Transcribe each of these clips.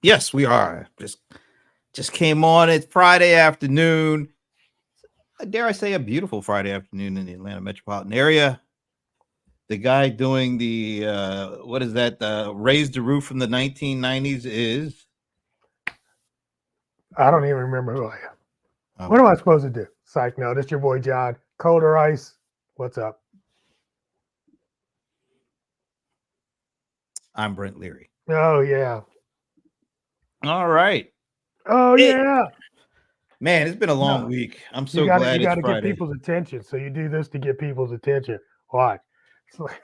Yes, we are. Just came on. It's Friday afternoon. Dare I say a beautiful Friday afternoon in the Atlanta metropolitan area. The guy doing the what is that? Raise the Roof from the 1990s is. I don't even remember who I am. Oh, What am I supposed to do? Psych, no, this your boy John. Cold or ice? What's up? I'm Brent Leary. Oh, yeah. All right. Oh, Hey, yeah. man, it's been a long No, week. I'm you so got to glad you it's got to get Friday. people's attention. So you do this to get people's attention. Why? It's like,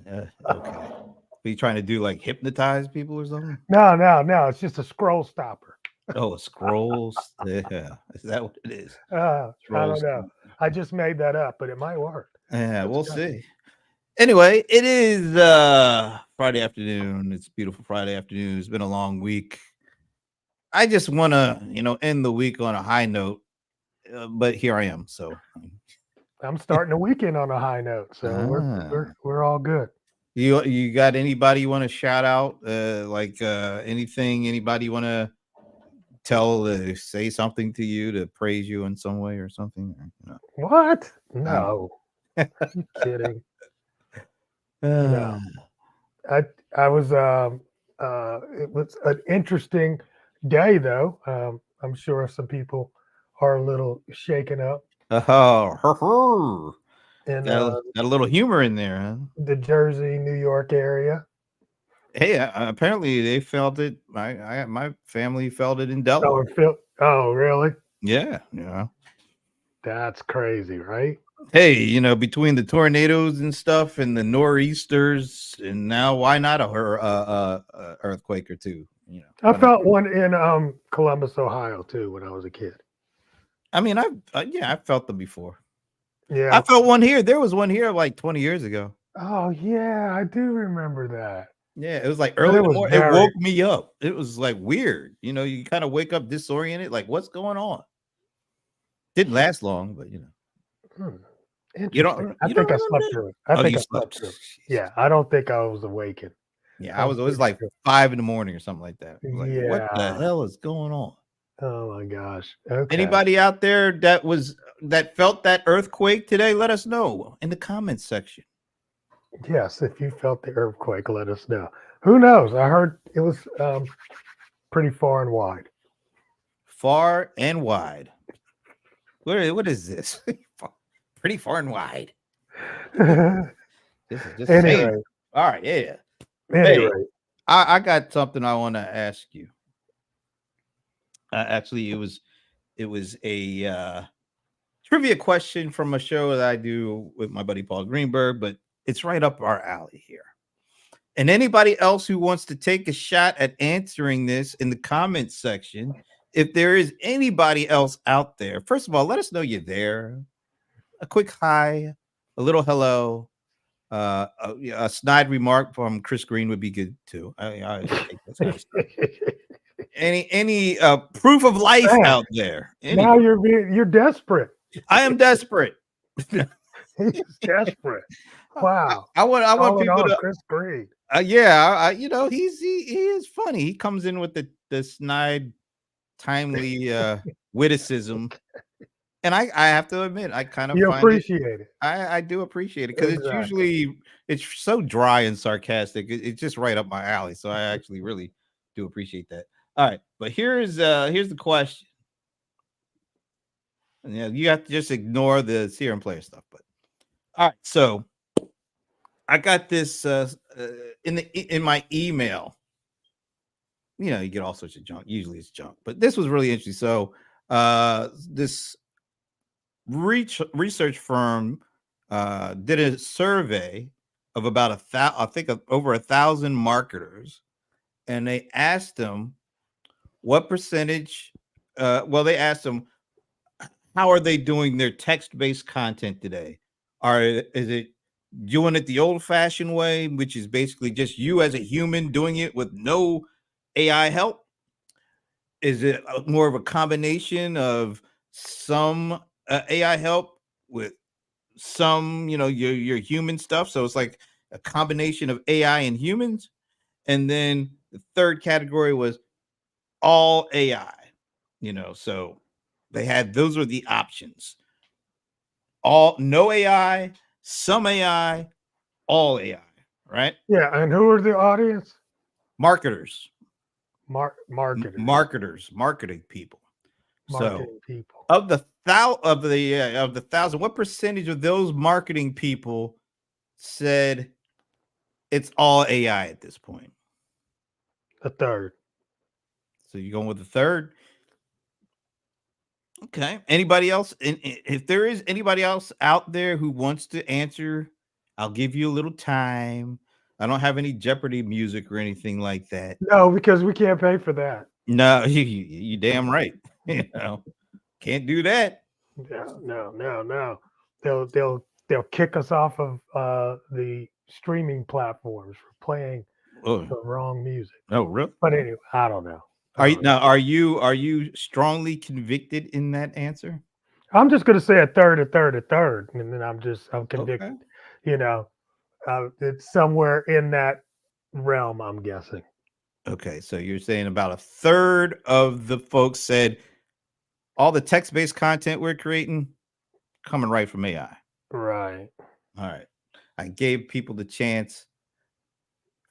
Okay. Are you trying to do like hypnotize people or something? no. It's just a scroll stopper. Oh, scrolls. Yeah. Is that what it is? I don't Scrolls. know. I just made that up, but it might work. Yeah, That's we'll good. see. Anyway, it is Friday afternoon. It's a beautiful Friday afternoon. It's been a long week. I just want to, end the week on a high note, but here I am. So, I'm starting the weekend on a high note, so we're ah. we're we're all good. You got anybody you want to shout out? Anything? Anybody you want to say something to you to praise you in some way or something? No, What? I don't No, you kidding? No. know. I I was it was an interesting day though. I'm sure some people are a little shaken up Oh, in got a little humor in there, huh? the Jersey, New York area. Hey, apparently they felt it. My family felt it in Oh, Delaware. oh, really? Yeah, That's crazy, right? Hey, between the tornadoes and stuff, and the nor'easters, and now why not a earthquake or two? I Why not? felt one in Columbus, Ohio too when I was a kid. I mean, I felt them before. I Yeah. felt one here. There was one here like 20 years ago. Oh, yeah, I do remember that. Yeah, it was like But early it in the was morning. It very woke me up. It was like weird. You kind of wake up disoriented, like what's going on? Didn't last long, but hmm, you interesting. don't I you don't think I remember slept that? through it. I Oh, think you I slept slept. through it. Yeah, I don't think I was awakened. Yeah, I'm it was pretty like sure. 5 in the morning or something like that. I was like, what the Yeah. hell is going on? Oh my gosh. Okay. Anybody out there that felt that earthquake today? Let us know in the comments section. Yes, if you felt the earthquake, let us know. Who knows? I heard it was pretty far and wide. Far and wide. What is this? Pretty far and wide. This is just saying. Anyway, All right, yeah. Hey, anyway, I got something I want to ask you. Actually, it was a trivia question from a show that I do with my buddy Paul Greenberg, but it's right up our alley here. And anybody else who wants to take a shot at answering this in the comments section, if there is anybody else out there, first of all, let us know you're there. A quick hi, a little hello, a snide remark from Chris Green would be good too. I take that's nice stuff. Any proof of life man, out there? now Anybody? you're desperate. I am desperate. He's desperate. Wow. I want Calling people on to Chris Green. yeah, he is funny. He comes in with the snide, timely witticism, and I have to admit I kind of You find it. appreciate it. I do appreciate it because Exactly. it's so dry and sarcastic. It's just right up my alley. So I actually really do appreciate that. All right, but here's the question. Yeah, you have to just ignore the serum player stuff. But all right, so I got this in my email. You get all sorts of junk. Usually it's junk, but this was really interesting. So this research firm did a survey of about I think of over 1,000 marketers, and they asked them what percentage. They asked them how are they doing their text-based content today. Is it doing it the old-fashioned way, which is basically just you as a human doing it with no AI help? Is it more of a combination of some AI help with some, your human stuff? So it's like a combination of AI and humans. And then the third category was all AI. So they had those are the options. All no AI, some AI, all AI, right? Yeah, and who are the audience? Marketers, Marketers, marketing people. So marketing people. of the thousand, what percentage of those marketing people said it's all AI at this point? A third. So you're going with the third. Okay. Anybody else? And if there is anybody else out there who wants to answer, I'll give you a little time. I don't have any Jeopardy music or anything like that. No, because we can't pay for that. No, you damn right. Can't do that. No, no, no, no. They'll kick us off of the streaming platforms for playing Oh, the wrong music. oh, really? But anyway, I don't know. I Are you don't know. now? Are you strongly convicted in that answer? I'm just gonna say a third, and then I'm Okay. convicted. You know, it's somewhere in that realm. I'm guessing. Okay. So you're saying about a third of the folks said all the text-based content we're creating coming right from AI. Right. All right. I gave people the chance.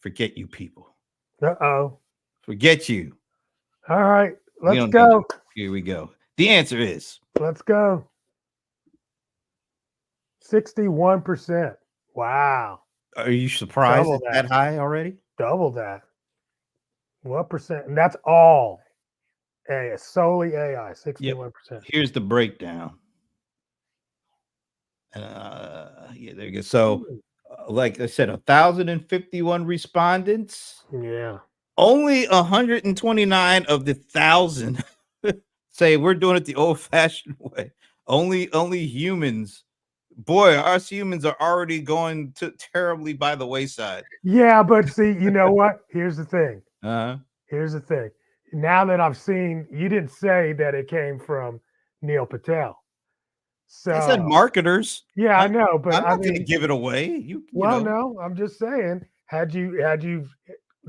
Forget you people. Uh-oh. Forget you. All right. We Let's don't need you. go. Here we go. The answer is Let's go. 61%. Wow. are you surprised Double it's that that. high already? Double that. What percent? And that's all AI, solely AI, Yep. 61%. Here's the breakdown. Yeah, there you go. So, Hmm. like I said, 1,051 respondents. Yeah. Only 129 of the thousand say we're doing it the old-fashioned way. Only humans. Boy, us humans are already going to terribly by the wayside. Yeah, but see, you know what? Here's the thing. Uh-huh. Here's the thing. Now that I've seen, you didn't say that it came from Neil Patel. I said So, marketers. yeah, I I, know, but I'm I not going to mean, give it away. You well, know. no, I'm just saying, had you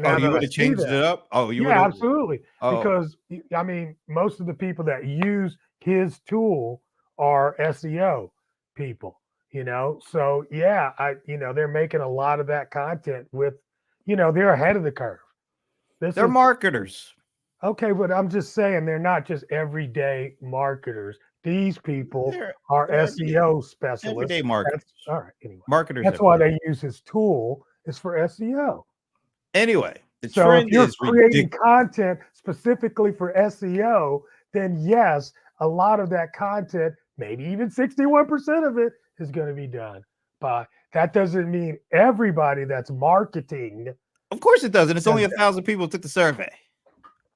Oh, now you that I would have see changed that, it up. Oh, you would yeah, have. absolutely. Oh, Because I mean, most of the people that use his tool are SEO people, So yeah, they're making a lot of that content with, they're ahead of the curve. This they're is marketers. okay, but I'm just saying they're not just everyday marketers. These people They're are they're SEO specialists. everyday marketers. That's all right. Anyway, Marketers that's why every day. they use his tool is for SEO. Anyway, the So if trend you're is creating ridiculous. content specifically for SEO, then yes, a lot of that content, maybe even 61% of it, is going to be done by. That doesn't mean everybody that's marketing Of course it doesn't. It's only does 1,000 people took the survey.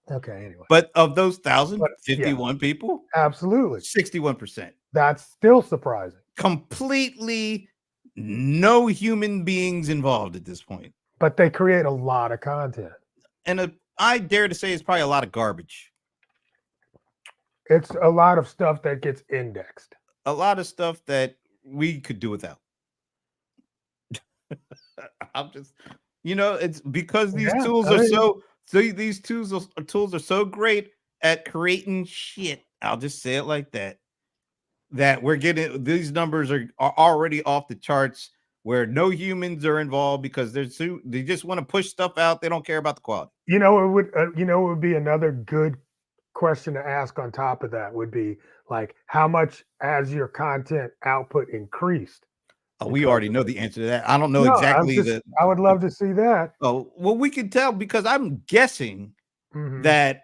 that. Okay, anyway. But of those thousand, But yeah, 51 people, absolutely. 61%. That's still surprising. Completely no human beings involved at this point. But they create a lot of content. And I dare to say it's probably a lot of garbage. It's a lot of stuff that gets indexed. A lot of stuff that we could do without. I'm just, it's because these Yeah, tools I are mean, tools are so great at creating shit. I'll just say it like that. That we're getting these numbers are already off the charts where no humans are involved because they just want to push stuff out. They don't care about the quality. it would be another good question to ask on top of that would be like, how much has your content output increased We because already of know it? the answer to that. I don't know No, exactly I would love to see that. oh well, we can tell because I'm guessing Hmm. that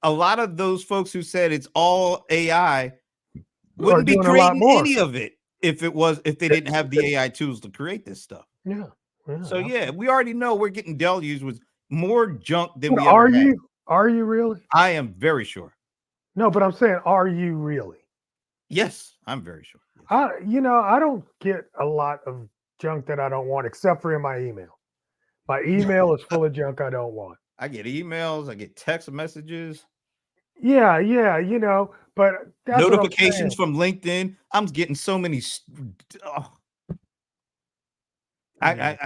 a lot of those folks who said it's all AI Are wouldn't be doing a lot creating more. any of it if they didn't have the AI tools to create this stuff. Yeah, yeah, So yeah, absolutely. we already know we're getting deluged with more junk than But we ever had. are you really? I am very sure. No, but I'm saying, are you really? Yes, I'm very sure. Yes. I don't get a lot of junk that I don't want, except for in my email. My email is full of junk I don't want. I get emails, I get text messages, Yeah, yeah, but that's what I'm notifications saying. from LinkedIn. I'm getting so many. Oh, Yeah,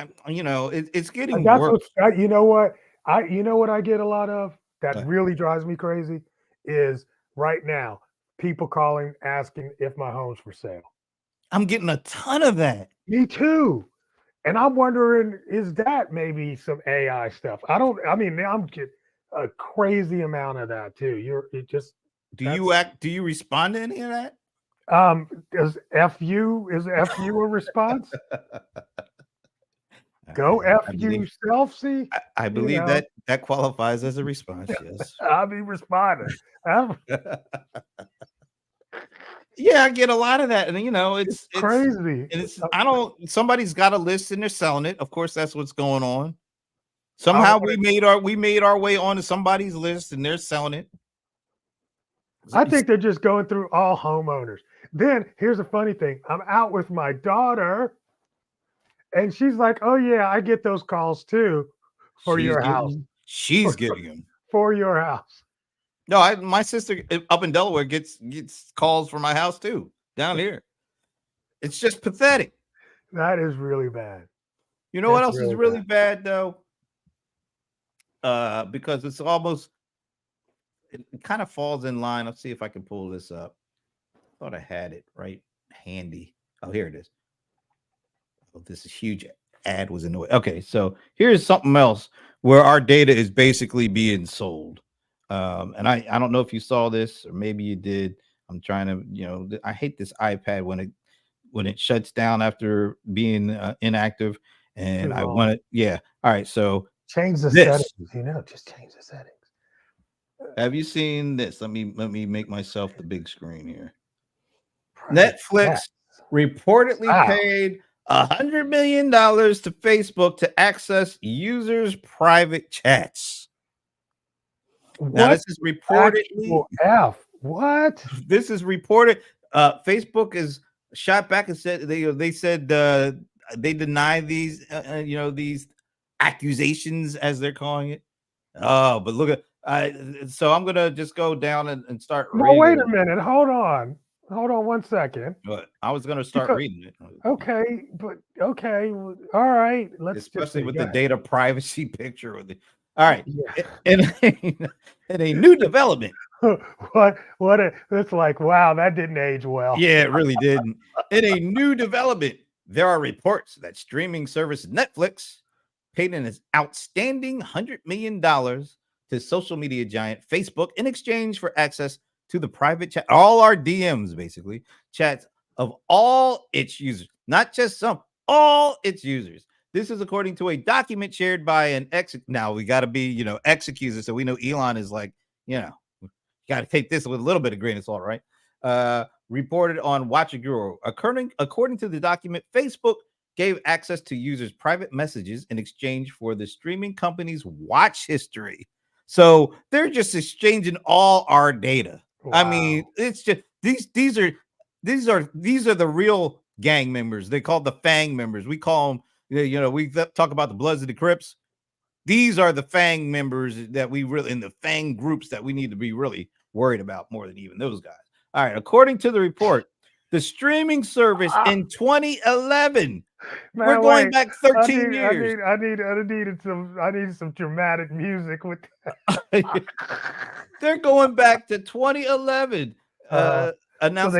it's getting that's worse. what you know what I get a lot of. that really drives me crazy is right now people calling asking if my home's for sale. I'm getting a ton of that. Me too. And I'm wondering, is that maybe some AI stuff? I mean, I'm getting a crazy amount of that too. It just, that's, Do you respond to any of that? is FU a response? Go F I believe yourself, see? I You believe know, that that qualifies as a response. Yes. I'll be responding. I'm Yeah, I get a lot of that, and crazy. it's I don't. Somebody's got a list and they're selling it. Of course, that's what's going on. I Somehow want we made our way onto somebody's list and they're selling it. I think they're just going through all homeowners. Then here's a funny thing. I'm out with my daughter and she's like, "Oh yeah, I get those calls too for She's your getting house. them. She's For, getting them. for your house." No, my sister up in Delaware gets calls from my house too down here. It's just pathetic. That is really bad. You know what That's else is really really bad. bad though? Because it kind of falls in line. Let's see if I can pull this up. I thought I had it right handy. Oh, here it is. Oh, this is huge. Ad was in the way. Okay, so here's something else where our data is basically being sold. And I don't know if you saw this or maybe you did. I'm trying to, I hate this iPad when it shuts down after being inactive. And Too I long. want it. Yeah. All right. So Change the this. settings. Just change the settings. Have you seen this? Let me make myself the big screen here. Private chat. Netflix reportedly Wow. paid $100 million to Facebook to access users' private chats. Now, What this is reportedly. actual F? What? This is reported. Facebook is shot back and said they said they deny these these accusations as they're calling it. Oh, but look at so I'm gonna just go down and start No, wait a reading. minute. Hold on. Hold on 1 second. But I was gonna start Because reading it. okay, but okay, all right. Let's just Especially see. with Go the ahead. data privacy picture of the. All right, Yeah. in a new development. It's like, wow, that didn't age well. Yeah, it really didn't. In a new development, there are reports that streaming service Netflix paid an outstanding $100 million to social media giant Facebook in exchange for access to the private chat, all our DMs, basically, chats of all its users, not just some, all its users. This is according to a document shared by an ex. Now we got to be, ex accuser. So we know Elon is like, you got to take this with a little bit of grain of salt, right? Reported on Watcher Guru. According to the document, Facebook gave access to users' private messages in exchange for the streaming company's watch history. So they're just exchanging all our data. I mean, Wow. it's just these are the real gang members. They call the FAANG members. We call them, we talk about the Bloods of the Crips. These are the FAANG members that we really in the FAANG groups that we need to be really worried about more than even those guys. All right, according to the report, the streaming service Ah, in 2011, we're man, going wait. back I 13 need, I years. need, I need, I needed some dramatic music with that. They're going back to 2011. Uh, so Announced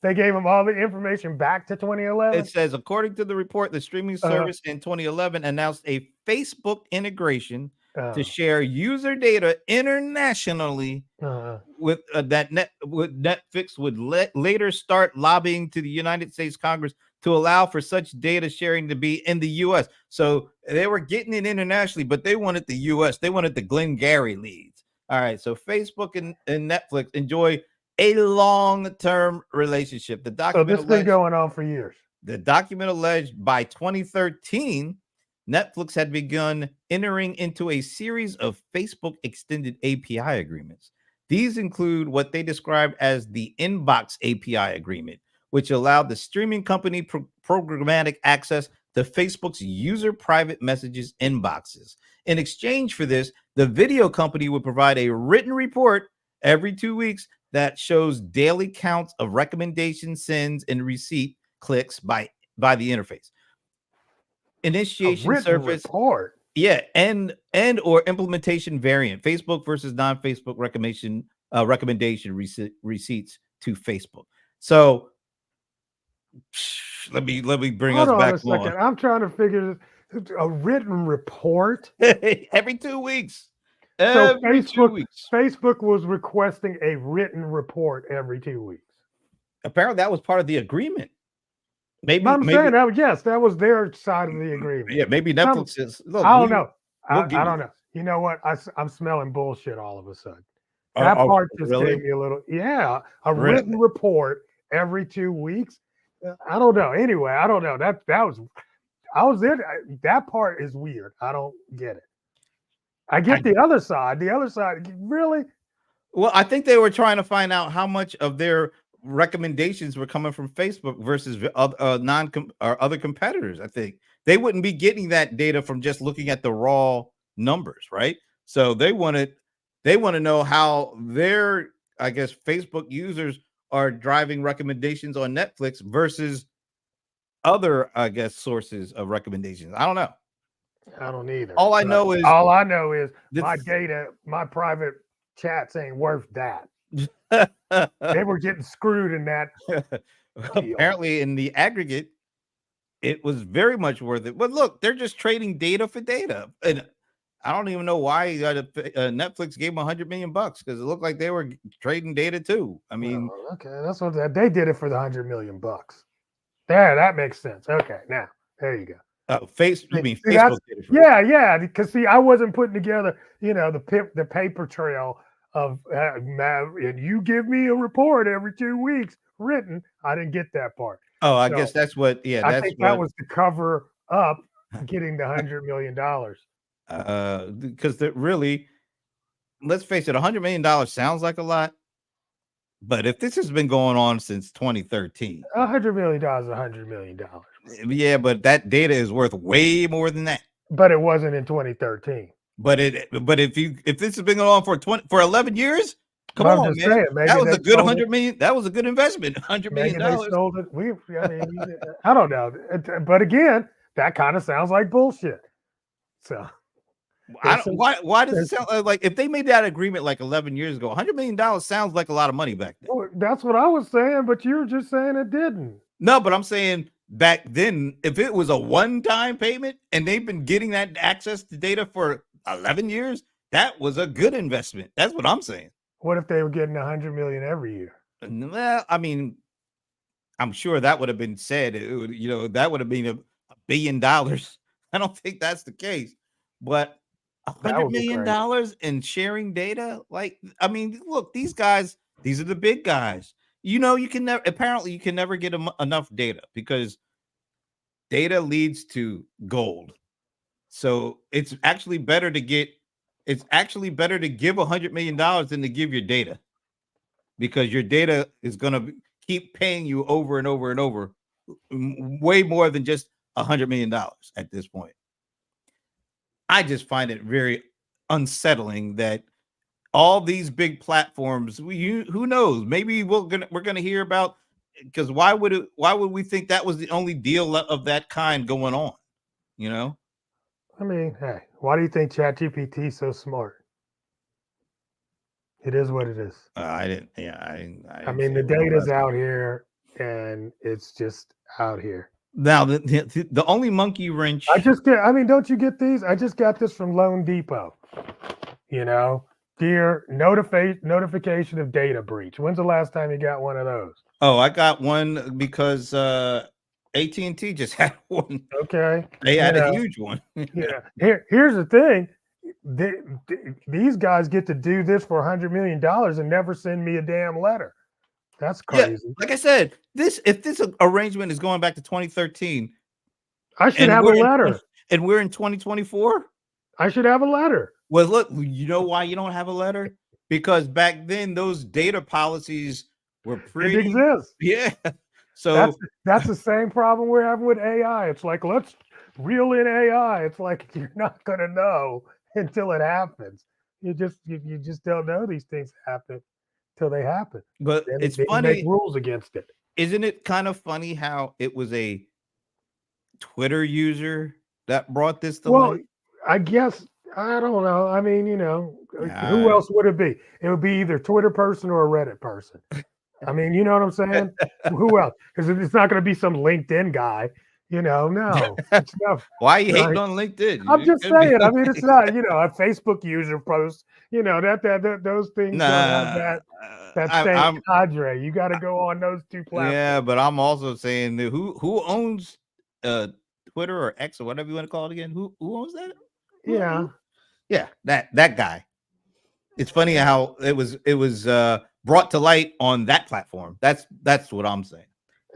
they gave him all the information back to It 2011. says, according to the report, the streaming Uh, service in 2011 announced a Facebook integration to uh, share user data internationally uh, with Netflix would later start lobbying to the United States Congress to allow for such data sharing to be in the U.S. So they were getting it internationally, but they wanted the U.S. They wanted the Glengarry leads. All right, so Facebook and Netflix enjoy a long-term relationship. so this been going on for years. The document alleged by 2013, Netflix had begun entering into a series of Facebook extended API agreements. These include what they described as the Inbox API agreement, which allowed the streaming company programmatic access to Facebook's user private messages inboxes. In exchange for this, the video company would provide a written report every 2 weeks that shows daily counts of recommendation sends and clicks by the interface. A Initiation written surface report. Yeah, and or implementation variant. Facebook versus non-Facebook recommendation receipts to Facebook. So let me bring Hold us on back a on. second. I'm trying to figure this, a written report. Every 2 weeks. So Every two Facebook weeks. Facebook was requesting a written report every 2 weeks. Apparently that was part of the agreement. But Maybe I'm saying maybe that yes, that was their side of the agreement. yeah, maybe Some Netflix is look, I don't know. we'll give I you don't know. You know what? I'm smelling bullshit all of a sudden. that. That part just gave Really? me a little, yeah, a written Really? report every 2 weeks. I don't know. Anyway, I don't know. That was I was there. That part is weird. I don't get it. I I get the other side. The other side, really? Well, I think they were trying to find out how much of their recommendations were coming from Facebook versus non or other competitors. I think they wouldn't be getting that data from just looking at the raw numbers, right? So they want to know how their, I guess, Facebook users are driving recommendations on Netflix versus other, I guess, sources of recommendations. I don't know. I don't either. All I But know is all I know is my this. data, my private chats ain't worth that. They were getting screwed in that deal. Apparently, in the aggregate, it was very much worth it. But look, they're just trading data for data, and I don't even know why Netflix gave them $100 million because it looked like they were trading data too. I mean, Oh, okay, that's what they did it for the $100 million. There, that makes sense. Okay, now there you go. you mean See, Facebook that's did it for? yeah. Because see, I wasn't putting together, the paper trail of and you give me a report every 2 weeks written. I didn't get that part. Oh, I guess So that's what. Yeah, I that's think that what. was to cover up getting the $100 million. Because really, let's face it, $100 million sounds like a lot, but if this has been going on since 2013, $100 million is $100 million, yeah, but that data is worth way more than that. but it wasn't in 2013. But if this has been going on for 11 years, come But I'm on, just man. saying, That maybe was they a good sold it. 100 million. That was a good investment. 100 million Maybe they dollars. sold it. I mean, I don't know. But again, that kind of sounds like bullshit. So I there's don't some, why does it there's, sound like if they made that agreement like 11 years ago, $100 million sounds like a lot of money back then. well, that's what I was saying, but you were just saying it didn't. No, but I'm saying back then, if it was a one-time payment and they've been getting that access to data for 11 years, that was a good investment. That's what I'm saying. What if they were getting 100 million every year? Well, I mean, I'm sure that would have been said. It would, that would have been $1 billion. I don't think that's the case, but a That hundred would be million crazy. dollars in sharing data, like I mean, look, these guys, these are the big guys. You can never. Apparently, you can never get enough data because data leads to gold. So It's actually better to give $100 million than to give your data because your data is going to keep paying you over and over and over, way more than just $100 million at this point. I just find it very unsettling that all these big platforms, who knows, maybe we're gonna hear about, because why would we think that was the only deal of that kind going on, you know? I mean, hey, why do you think ChatGPT is so smart? It is what it is. I didn't, yeah, I I didn't mean, say the it was the data's best. out here, and it's just out here. Now the only monkey I wrench. just get. I mean, don't you get these? I just got this from Loan Depot. You know, dear notification of data breach. When's the last time you got one of those? Oh, I got one because AT&T just had one. Okay, They you had a know, huge one. here's the thing. They, these guys get to do this for $100 million and never send me a damn letter. That's Yeah, crazy. like I said, if this arrangement is going back to 2013 I should and have a letter. we're in 2024. I should have a letter. Well, look, you know why you don't have a letter? Because back then those data policies were It pretty, exists. yeah. That's So that's the same problem we're having with AI. It's like let's reel in AI. It's like you're not gonna know until it happens. You just don't know these things happen till they happen. but Then it's then you make funny, rules against it. isn't it kind of funny how it was a Twitter user that brought this to Well, light? I guess I don't know. I mean, who Uh, else would it be? It would be either Twitter person or a Reddit person. I mean, you know what I'm saying? Who else? Because it's not going to be some LinkedIn guy. No, it's not. why are you hating Right? on LinkedIn? I'm It just could be saying. I mean, it's not. A Facebook user post. That those things don't have nah. that I, same I'm cadre. You got to go on those two Yeah, platforms. but I'm also saying that who owns uh Twitter or X or whatever you want to call it again? Who owns that? Yeah. Yeah, that guy. It's funny Yeah. how it was brought to light on that platform. That's what I'm saying.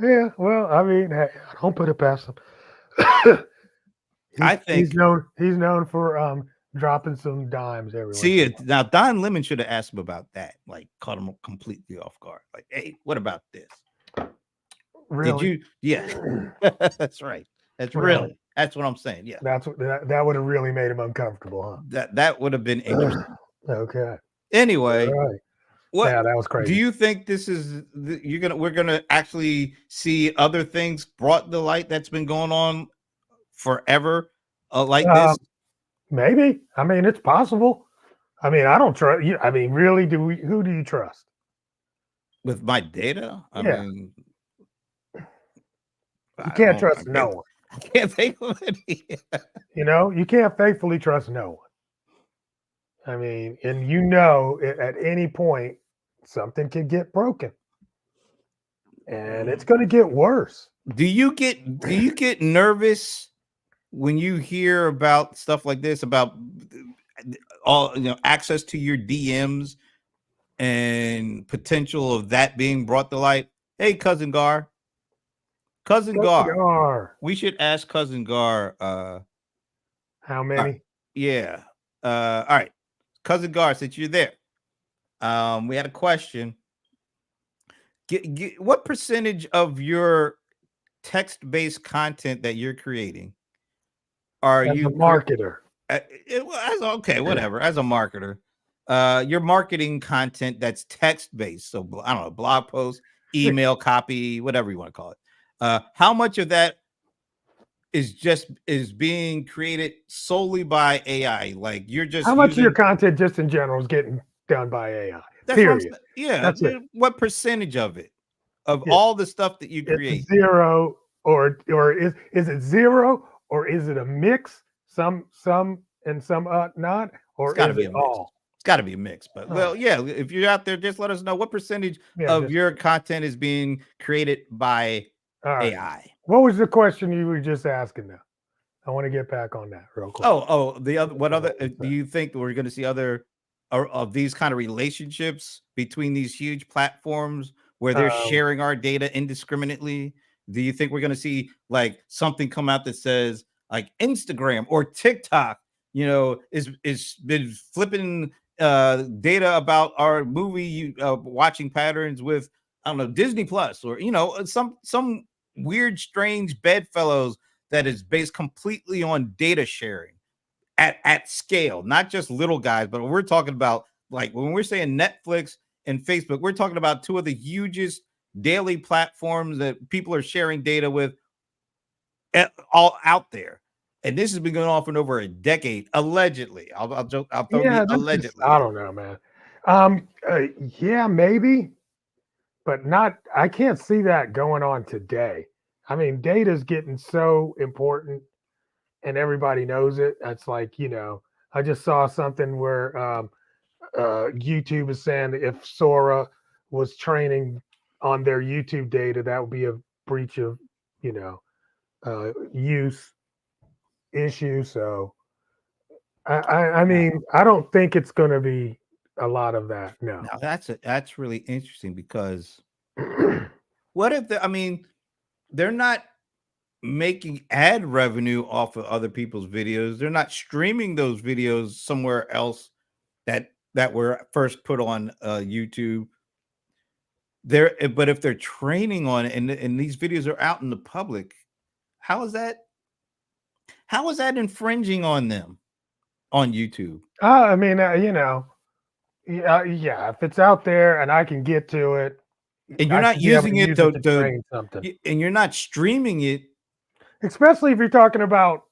Yeah. Well, I mean, hey, I don't put it past him. I He's think known for dropping some dimes every once see in a it now. Don Lemon should have asked him about that. Like caught him completely off guard. Like, hey, what about this? while. Did Really, you? Yeah, that's right. That's really. really that's what I'm saying. Yeah, That would have really made him uncomfortable, that would have been huh? interesting. Okay. All Anyway, right. what Yeah, that was do crazy. you think this is? We're gonna actually see other things brought to light that's been going on forever, like Um, this maybe. I mean, it's possible. I mean, I don't trust you. I mean, really, who do you trust? with my data. I Yeah, mean, you I can't don't. trust no one. I can't think of any. You can't faithfully trust no one. I mean, and at any point something could get broken, and it's going to get worse. Do you get nervous when you hear about stuff like this about all access to your DMs and potential of that being brought to light? Hey, cousin Gar, Are we should ask cousin Gar. how All right, many? yeah. All right, cousin Gar, since you're there, we had a question. What percentage of your text-based content that you're creating are As a you marketer, okay, whatever. As a marketer, your marketing content that's text based. So I don't know, blog posts, email copy, whatever you want to call it. How much of that is being created solely by AI? Like you're just how much of your using. content just in general is getting done by AI? That's what I'm Period. saying. Yeah. That's it. What percentage of it, of Yeah. all the stuff that you It's create, zero, or is it zero, or is it a mix? Some and some not, it's or got to is be it a mix. all? It's got to be a mix. But All well, right. yeah. If you're out there, just let us know what percentage Yeah, of just your content is being created by all right. AI. What was the question you were just asking now? I want to get back on that real quick. The other. What other What was do you think we're going to see other of these kind of relationships between these huge platforms where that? they're sharing our data indiscriminately? Do you think we're going to see like something come out that says like Instagram or TikTok, is been flipping data about our movie watching patterns with I don't know Disney Plus or some weird strange bedfellows that is based completely on data sharing at scale, not just little guys, but we're talking about like when we're saying Netflix and Facebook, we're talking about two of the hugest daily platforms that people are sharing data with all out there. And this has been going on for over a decade, allegedly. I'll throw Yeah, the this is allegedly I in. don't know, man. Yeah, maybe, but not. I can't see that going on today. I mean, data is getting so important, and everybody knows it. That's like I just saw something where YouTube is saying that if Sora was training on their YouTube data, that would be a breach of you know use issue. So I Now, mean, I don't think it's going to be a lot of that. No. now that's really interesting because what if I mean they're not making ad revenue off of other people's videos. They're not streaming those videos somewhere else that were first put on YouTube. But if they're training on it and these videos are out in the public, how is that how is that infringing on them on YouTube? I mean, yeah, if it's out there and I can get to it, And you're I not should be able using to it use it to train something. and you're not streaming it. Especially if you're talking about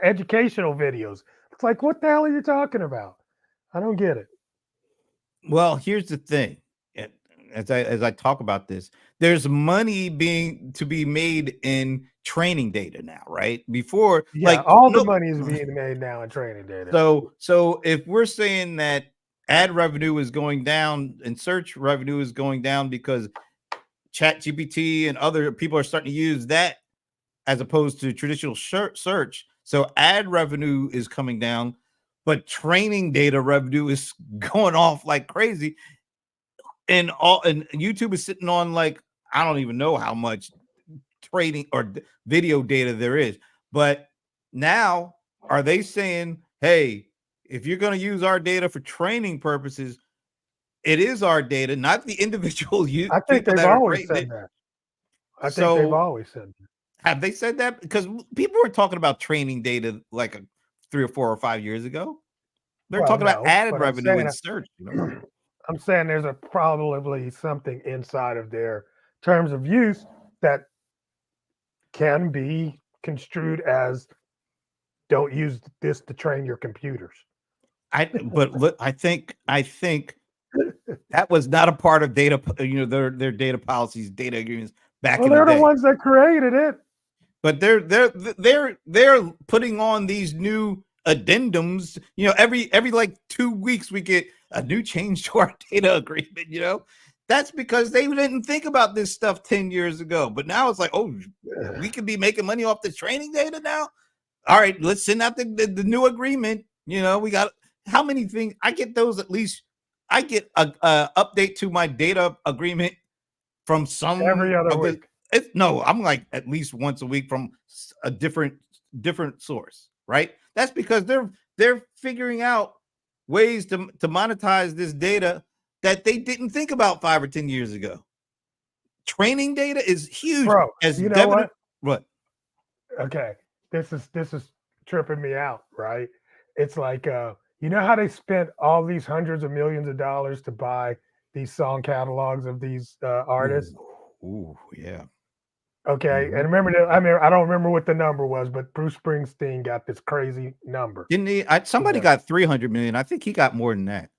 educational videos It's like, what the hell are you talking about? I don't get it. Well, here's the thing. eh, as I talk about this, there's money being to be made in training data now, right? Before, Yeah, like all the no, money is being made now in training data. so if we're saying that ad revenue is going down and search revenue is going down because Chat GPT and other people are starting to use that as opposed to traditional search. So ad revenue is coming down, but training data revenue is going off like crazy. And YouTube is sitting on like I don't even know how much trading or video data there is. But now are they saying, hey, if you're going to use our data for training purposes, it is our data, not the individual I think people they've that are always creating said it. that. I think they've So always said that. have they said that? Because people were talking about training data like 3 or 4 or 5 years ago. They're Well, talking about no, ad but I'm revenue saying and search. I'm saying there's a probably something inside of their terms of use that can be construed as don't use this to train your computers. But look, I think that was not a part of their data policies, data agreements back Well, in the they're the day. ones that created it. But they're putting on these new addendums. Every like 2 weeks we get a new change to our data agreement. That's because they didn't think about this stuff 10 years ago. But now it's like, oh, we could be making money off the training data now. All right, let's send out the new agreement. We got how many things I get those at least. I get a update to my data agreement from some Every other of the week. it's no, I'm like at least once a week from a different source, right? That's because they're figuring out ways to monetize this data that they didn't think about 5 or 10 years ago. Training data is huge. Bro, As you know Devin, what? what? Okay. This is tripping me out, right? It's like you know how they spent all these hundreds of millions of dollars to buy these song catalogs of these Ooh, artists. yeah. Okay, and Mhm. remember that I don't remember what the number was, but Bruce Springsteen got this crazy number. Didn't he? You Somebody know, got 300 million. I think he got more than that.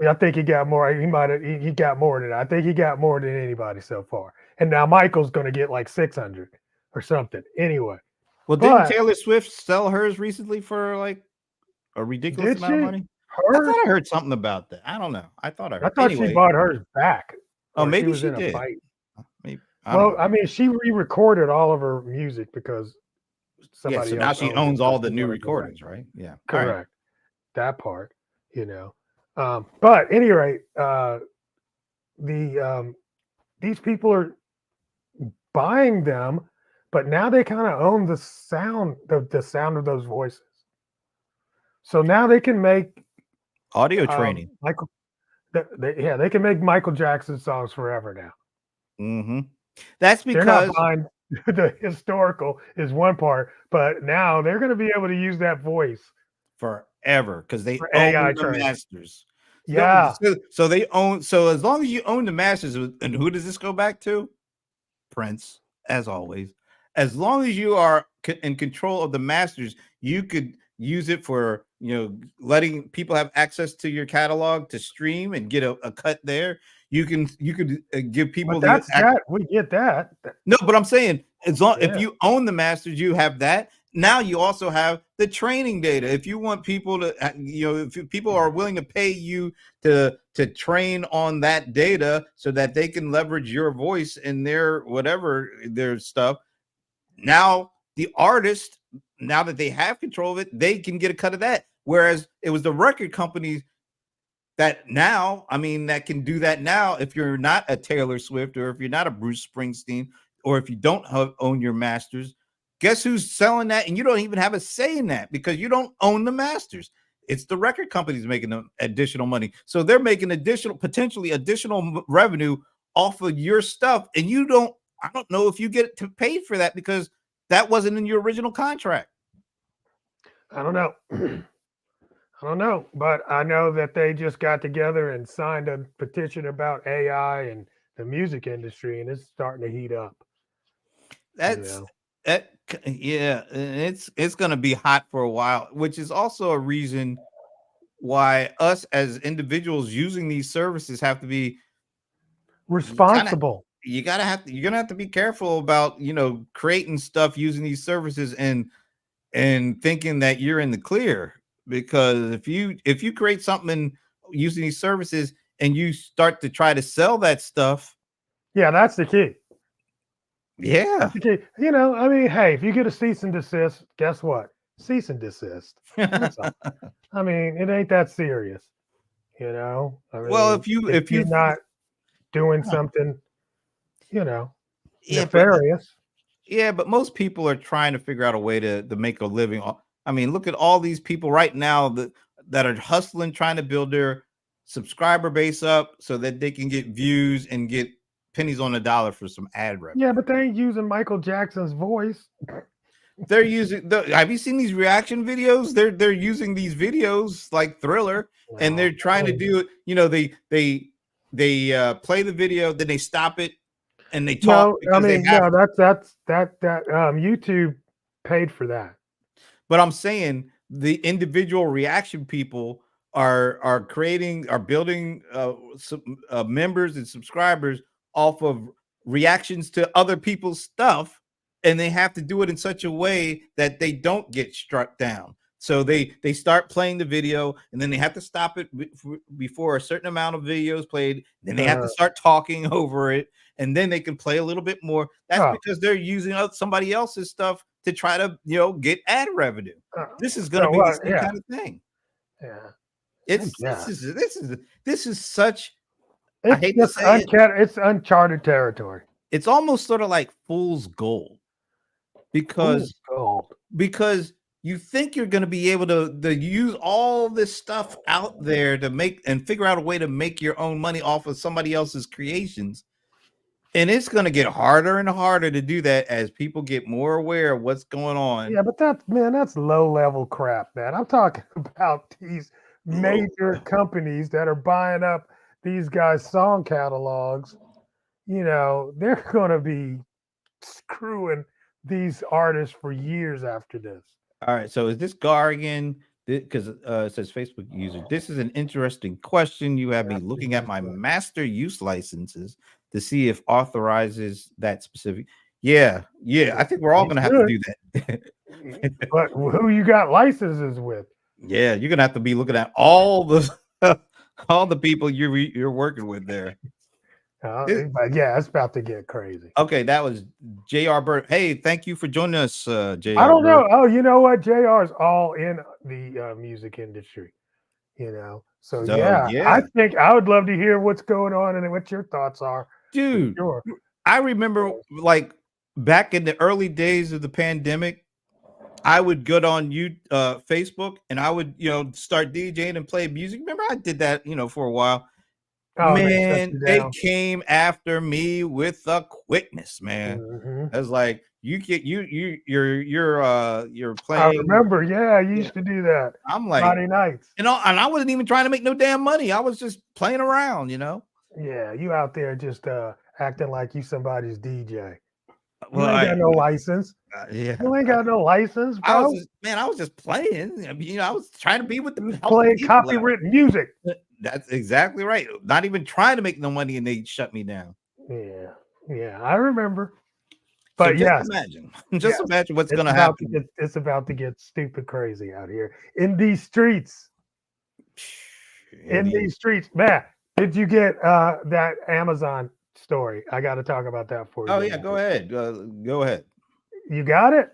I think he got more. He might have. He got more than. I think he got more than anybody so far. And now Michael's going to get like 600 or something. Anyway, Well, didn't but Taylor Swift sell hers recently for like a ridiculous did amount of she? money? I thought Hers? I heard something about that. I don't know. I thought I I heard. thought she Anyway, bought hers back, oh, or she maybe was she in a did. fight. Maybe I don't Well, know. I mean, she re-recorded all of her music because Yeah, so somebody now else she owned it, owns so all the she new wanted the right. recordings, right? Yeah. All right. Correct. That part, you know. But at any rate, these people are buying them, but now they kind of own the sound, the sound of those voices. So now they can make Audio training. Michael. Yeah, they can make Michael Jackson songs forever now. Hmm. That's They're not because buying the historical is one part, but now they're going to be able to use that voice forever, because they for own AI the training. masters. Yeah, So they own. So as long as you own the masters, and who does this go back to? Prince, as always. As long as you are in control of the masters, you could use it for letting people have access to your catalog to stream and get a cut there. You could give but people the that's that. We get that. no, but I'm saying as long if Yeah, you own the masters, you have that. Now you also have the training data. If you want people to, if people are willing to pay you to train on that data so that they can leverage your voice in their whatever their stuff. Now the artist, now that they have control of it, they can get a cut of that. Whereas it was the record companies that now, I mean, that can do that now. If you're not a Taylor Swift, or if you're not a Bruce Springsteen, or if you don't own your masters, guess who's selling that? And you don't even have a say in that because you don't own the masters. It's the record companies making the additional money. So they're making potentially additional revenue off of your stuff. And I don't know if you get to pay for that because that wasn't in your original contract. I don't know. I don't know, but I know that they just got together and signed a petition about AI and the music industry, and it's starting to heat up. You That's know, that. Yeah, and it's going to be hot for a while, which is also a reason why us as individuals using these services have to be you kind of Responsible. you're gonna have to be careful about creating stuff using these services and thinking that you're in the clear, because if you create something using these services and you start to try to sell that stuff. Yeah, that's the key. Yeah. That's the key. You know, I mean, hey, if you get a cease and desist, guess what? Cease and desist. That's all. I mean, it ain't that serious. You know, I Well, mean, if you if if you're you not doing huh, something, you know, yeah, but nefarious. yeah, but most people are trying to figure out a way to make a living. I mean, look at all these people right now that are hustling, trying to build their subscriber base up so that they can get views and get pennies on the dollar for some ad revenue. Yeah, but they ain't using Michael Jackson's voice. They're using have you seen these reaction videos? They're using these videos like Thriller, and No, they're trying to do it. They play the video, then they stop it and they talk no, I because they mean, have no, to. that YouTube paid for that. But I'm saying the individual reaction people are building members and subscribers off of reactions to other people's stuff, and they have to do it in such a way that they don't get struck down. So they start playing the video, and then they have to stop it before a certain amount of videos played. Then they have to Uh, start talking over it, and then they can play a little bit more. That's oh, because they're using somebody else's stuff to try to get ad revenue. uh, This is going to so be the what? same Yeah, kind of thing. yeah, I It's guess this is such, I it's hate to just say it, it's uncharted territory. it's almost sort of like fool's gold, Fool's because gold. because you think you're going to be able to use all this stuff out there to make and figure out a way to make your own money off of somebody else's creations. And it's going to get harder and harder to do that as people get more aware of what's going on. Yeah, but that's low level crap, man. I'm talking about these Low. major companies that are buying up these guys' song catalogs. You know, they're going to be screwing these artists for years after this. All right. So is this Gar again? Because it says Facebook user. This is an interesting question. You have me After looking at use my what? master use licenses to see if authorizes that specific. Yeah, yeah. I think we're all You gonna have to should, do that. but who you got licenses with? Yeah, you're gonna have to be looking at all the all the people you're working with there. It- But yeah, it's about to get crazy. okay, that was J.R. Bird. Hey, thank you for joining us, I J.R. don't Bird. know. Oh, you know what? JR is all in the music industry. You know, so So yeah, I yeah, think I would love to hear what's going on and what your thoughts are for dude. sure. I remember like back in the early days of the pandemic, I would go on Facebook, and I would, start DJing and play music. Remember, I did that, for a while. Oh, and they shut Man, you they down. came after me with a quickness, man. Hmm. I was like, you get you're I playing. remember. Yeah, I Yeah. used to do that I'm like, Friday nights. and I wasn't even trying to make no damn money. I was just playing around. Yeah, you out there just acting like you somebody's DJ. You Well, ain't got no license. yeah. You ain't got no license, I was bro. just man, I was just playing. I mean, I was trying to be with You was the help the playing people out. copywritten music. That's exactly right. Not even trying to make no money, and they shut me down. Yeah, yeah, I remember. So But just yes, imagine, just yes, imagine what's going to happen. it's about to get stupid crazy out here in these streets. In Indeed. these streets, man. Did you get that Amazon story? I got to talk about that before we Oh go yeah, to go bed. ahead. Go ahead. You got it?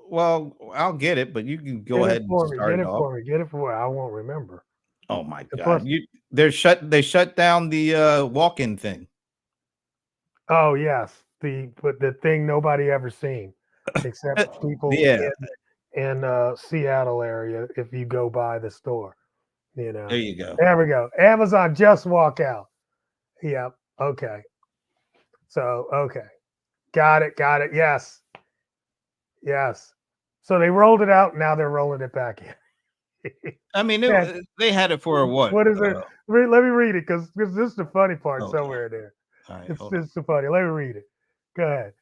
Well, I'll get it, but you can go Get it ahead and for me. start Get it it off. for me. Get it for me. I won't remember. Oh my The God, plus. they shut down the walk-in thing. Oh yes, the thing nobody ever seen, except people Yeah, in Seattle area. If you go by the store, you there know. you go. There we go. Amazon just walk out. Yep. Okay. So okay. Got it. Got it. Yes. Yes. So they rolled it out. Now they're rolling it back in. I mean, Man, they had it for a what? what is it? Let me read it because this is the funny part Okay, somewhere in there. all right, It's hold on. it's so funny. Let me read it. Go ahead.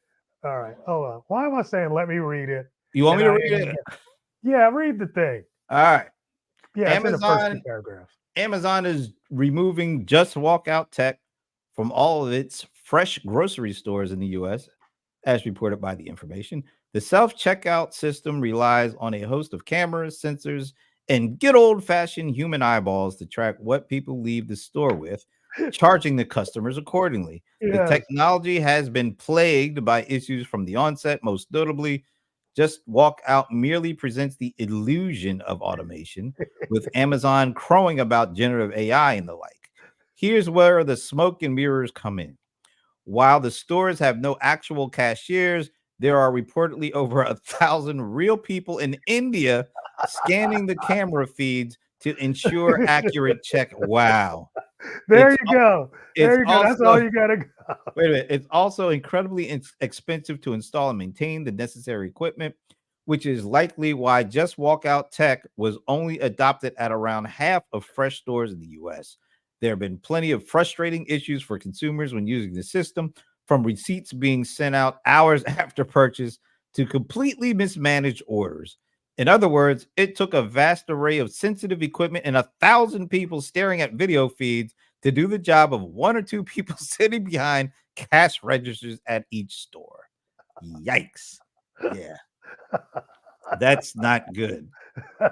All right, hold on. Why am I saying let me read it? You want And me to I read am. it? Yeah, read the thing. All right. Yeah, it's in the first two Amazon paragraphs. Amazon is removing just walkout tech from all of its fresh grocery stores in the US, as reported by the information. The self checkout system relies on a host of cameras, sensors, and good old fashioned human eyeballs to track what people leave the store with, charging the customers accordingly. The Yes. technology has been plagued by issues from the onset, most notably. Just Walk Out merely presents the illusion of automation, with Amazon crowing about generative AI and the like. Here's where the smoke and mirrors come in. While the stores have no actual cashiers, there are reportedly over 1,000 real people in India scanning the camera feeds to ensure accurate check. Wow. There It's you go. it's There you go. That's all also you gotta go. wait a minute. It's also incredibly expensive to install and maintain the necessary equipment, which is likely why Just Walkout Tech was only adopted at around half of fresh stores in the US. There have been plenty of frustrating issues for consumers when using the system, from receipts being sent out hours after purchase to completely mismanaged orders. In other words, it took a vast array of sensitive equipment and 1,000 people staring at video feeds to do the job of one or two people sitting behind cash registers at each store. Yikes. Yeah, that's not good. All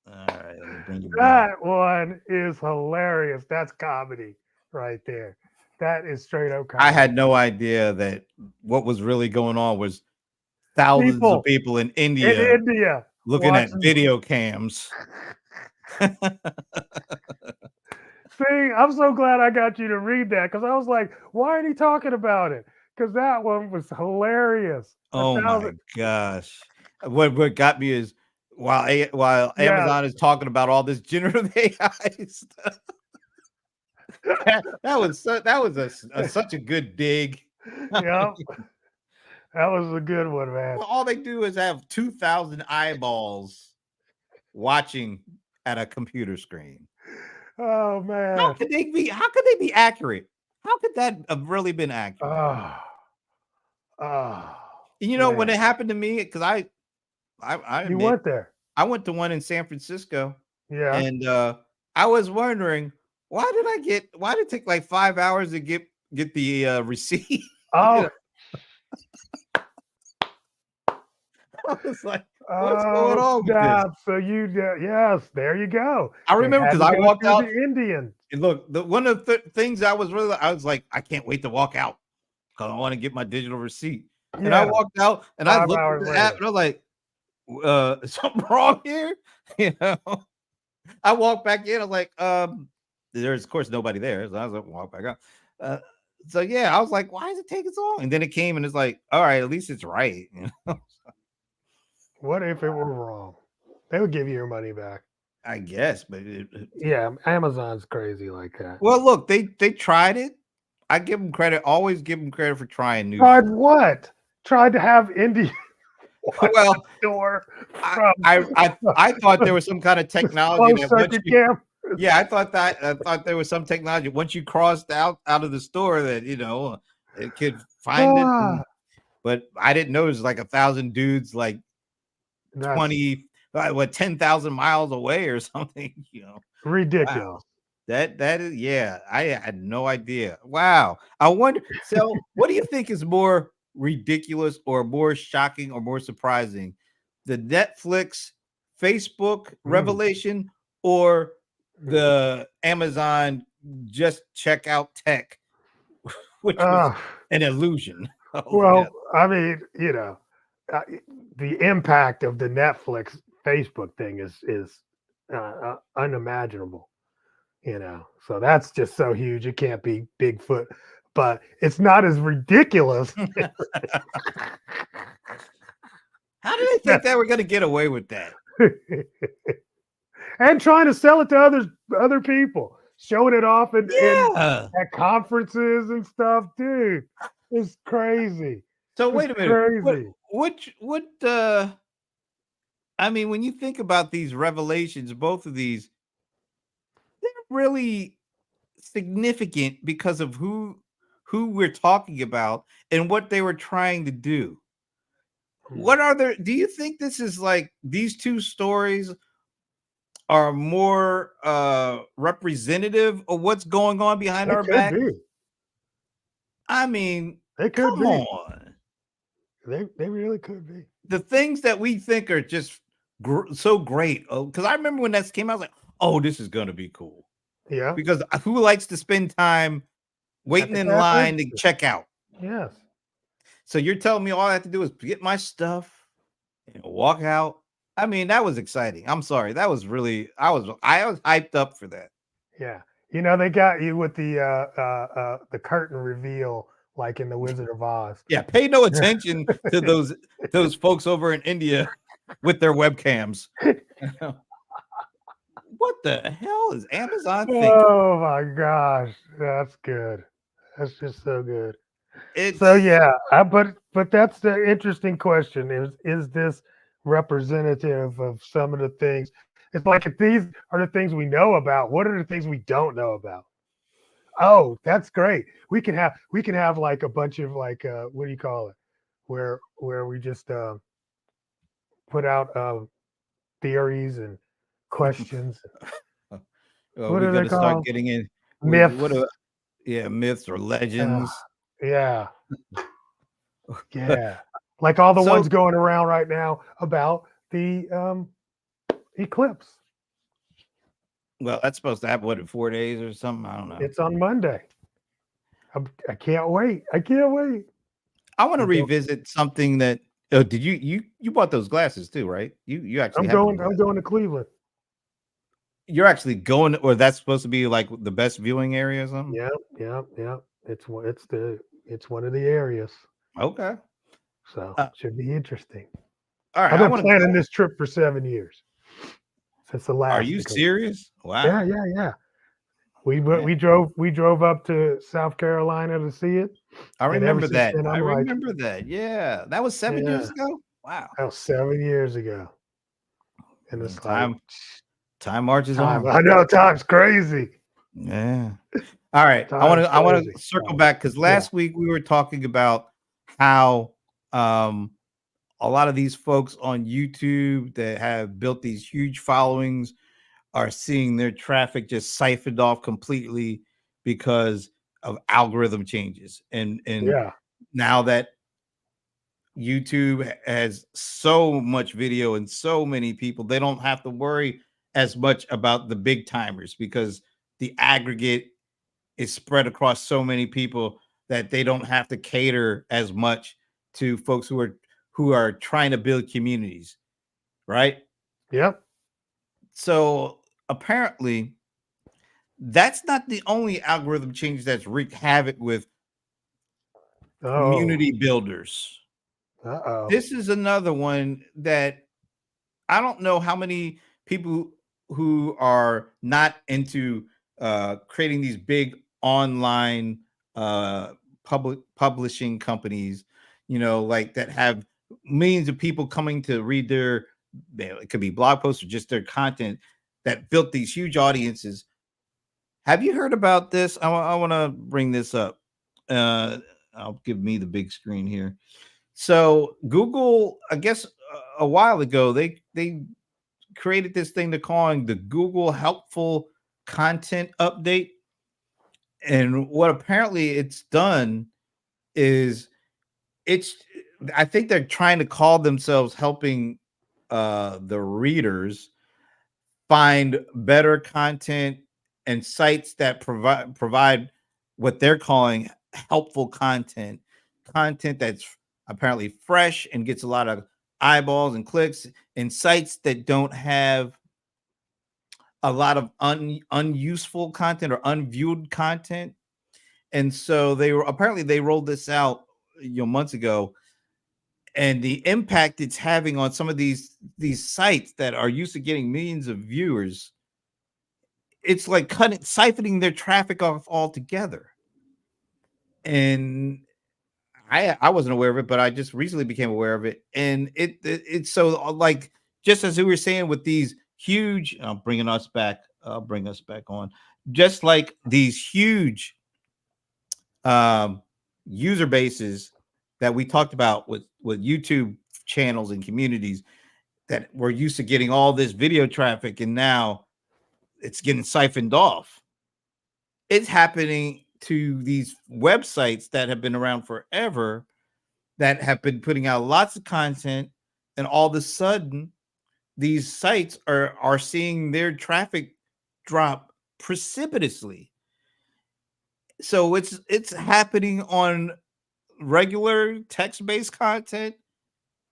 right, let me bring you back. That one is hilarious. That's comedy right there. That is straight up I comedy. had no idea that what was really going on was thousands of People people in in India India looking at watching. video cams. See, I'm so glad I got you to read that because I was like, why are he talking about it? Because that one was hilarious. A Oh my thousand. gosh. What got me is while Yeah. Amazon is talking about all this generative AI stuff, that was such a good dig. Yep. That was a good one, man. Well, all they do is have 2,000 eyeballs watching at a computer screen. Oh man. How could they be accurate? How could that have really been accurate? Oh, oh And when man. it happened to me, because I You admit went there. I went to one in San Francisco, Yeah. and I was wondering why did it take like 5 hours to get the receipt? you Oh, know, I was like, what's going oh, on with this? snap. So you, yes, there you go. I They remember had because to I go walked through out. the Indians. And look, one of the things I was like, I can't wait to walk out because I want to get my digital receipt. And I Yeah. walked out and I Five looked at hours the app later. and I was like, is something wrong here? You know, I walked back in. I was like, there's of course nobody there. So I was like, walk back out. Uh, so yeah, I was like, why is it taking so long? And then it came and it's like, all right, at least it's right. What if it were wrong? They would give you your money back. I guess, but Yeah, Amazon's crazy like that. well, look, they tried it. I give them credit. Always give them credit for trying new Tried shit. what? Tried to have India watch the Well, store I from I thought there was some kind of technology closed that once circuit you cameras. yeah, I thought there was some technology once you crossed out of the store that it could find it. Ah, But I didn't know it was like 1,000 dudes like that's 20 10,000 miles away or something. Wow. ridiculous. That is yeah, I had no idea. Wow. I wonder so what do you think is more ridiculous or more shocking or more surprising? The Netflix Facebook Mm, revelation or mm. the Amazon just checkout tech, which was Ah, an illusion altogether. well, I mean, uh, the impact of the Netflix Facebook thing is unimaginable. So that's just so huge. It can't be Bigfoot, but it's not as ridiculous. How did they think they were going to get away with that? And trying to sell it to other people, showing it off in Yeah. at conferences and stuff, dude. It's crazy. So It's wait a minute. crazy. What I mean when you think about these revelations, both of these, they're really significant because of who we're talking about and what they were trying to do. Hmm. What are there? Do you think this is like these two stories are more representative of what's going on behind They our could back? be. I mean, They could come be. on. They really could be. The things that we think are just so great. Because I remember when that came out, I was like, oh, this is going to be cool. Yeah. Because who likes to spend time At waiting the in cash line to register. check out? Yes. So you're telling me all I have to do is get my stuff and walk out? I mean, that was exciting. I'm sorry. That was really I was hyped up for that. Yeah. They got you with the curtain reveal like in the Wizard of Oz. Yeah, pay no attention to those folks over in India with their webcams. What the hell is Amazon thinking? Oh my gosh, that's good. That's just so good. So It's yeah, but that's the interesting question: is this representative of some of the things? It's like if these are the things we know about, what are the things we don't know about? Oh, that's great. We can have like a bunch of like what do you call it? Where we just put out theories and questions. What we are got they to start called? getting in. What Myths. a yeah, myths or legends. Yeah, yeah. Like all the So, ones going around right now about the eclipse. well, that's supposed to happen what in 4 days or something. I don't know. It's on Monday. I can't wait. I can't wait. I want to I'm go- revisit something that. Oh, did you bought those glasses too, right? You actually I'm have those going. I'm glasses. going to Cleveland. You're actually going, or that's supposed to be like the best viewing area or something. Yeah, yeah, yeah. It's one of the areas. Okay. So Uh, should be interesting. all right. I've I been want to planning go. this trip for 7 years since the Are last you eclipse. serious? Yeah, Wow. yeah, yeah. We Man, we drove up to South Carolina to see it, I and ever remember since that. then I I'm like, remember that. Yeah, that was 7 years yeah, ago. Wow. that was 7 years ago, and Man, it's like time marches time. on. I know time's crazy. Yeah. All right. Time's I want crazy. to circle So back because yeah, last week we were talking about how um a lot of these folks on YouTube that have built these huge followings are seeing their traffic just siphoned off completely because of algorithm changes. And yeah, now that YouTube has so much video and so many people, they don't have to worry as much about the big timers because the aggregate is spread across so many people that they don't have to cater as much to folks who are trying to build communities, right? yep. So apparently that's not the only algorithm change that's wreaked havoc with Oh, community builders. uh-oh. This is another one that I don't know how many people who are not into creating these big online publishing companies, like that have millions of people coming to read it could be blog posts or just their content that built these huge audiences. Have you heard about this? I want to bring this up. Uh, I'll give me the big screen here. So Google, I guess a while ago, they created this thing they're calling the Google Helpful Content Update. And what apparently it's done is it's I think they're trying to call themselves helping the readers find better content and sites that provide what they're calling helpful content that's apparently fresh and gets a lot of eyeballs and clicks, and sites that don't have a lot of unuseful content or unviewed content. And so they rolled this out months ago, and the impact it's having on some of these sites that are used to getting millions of viewers, it's like siphoning their traffic off altogether. And I wasn't aware of it, but I just recently became aware of it. And it's so like, just as we were saying with these huge, I'll bring us back on, just like these huge um, user bases that we talked about with YouTube channels and communities that we're used to getting all this video traffic, and now it's getting siphoned off. It's happening to these websites that have been around forever, that have been putting out lots of content, and all of a sudden these sites are seeing their traffic drop precipitously. So it's happening on regular text-based content,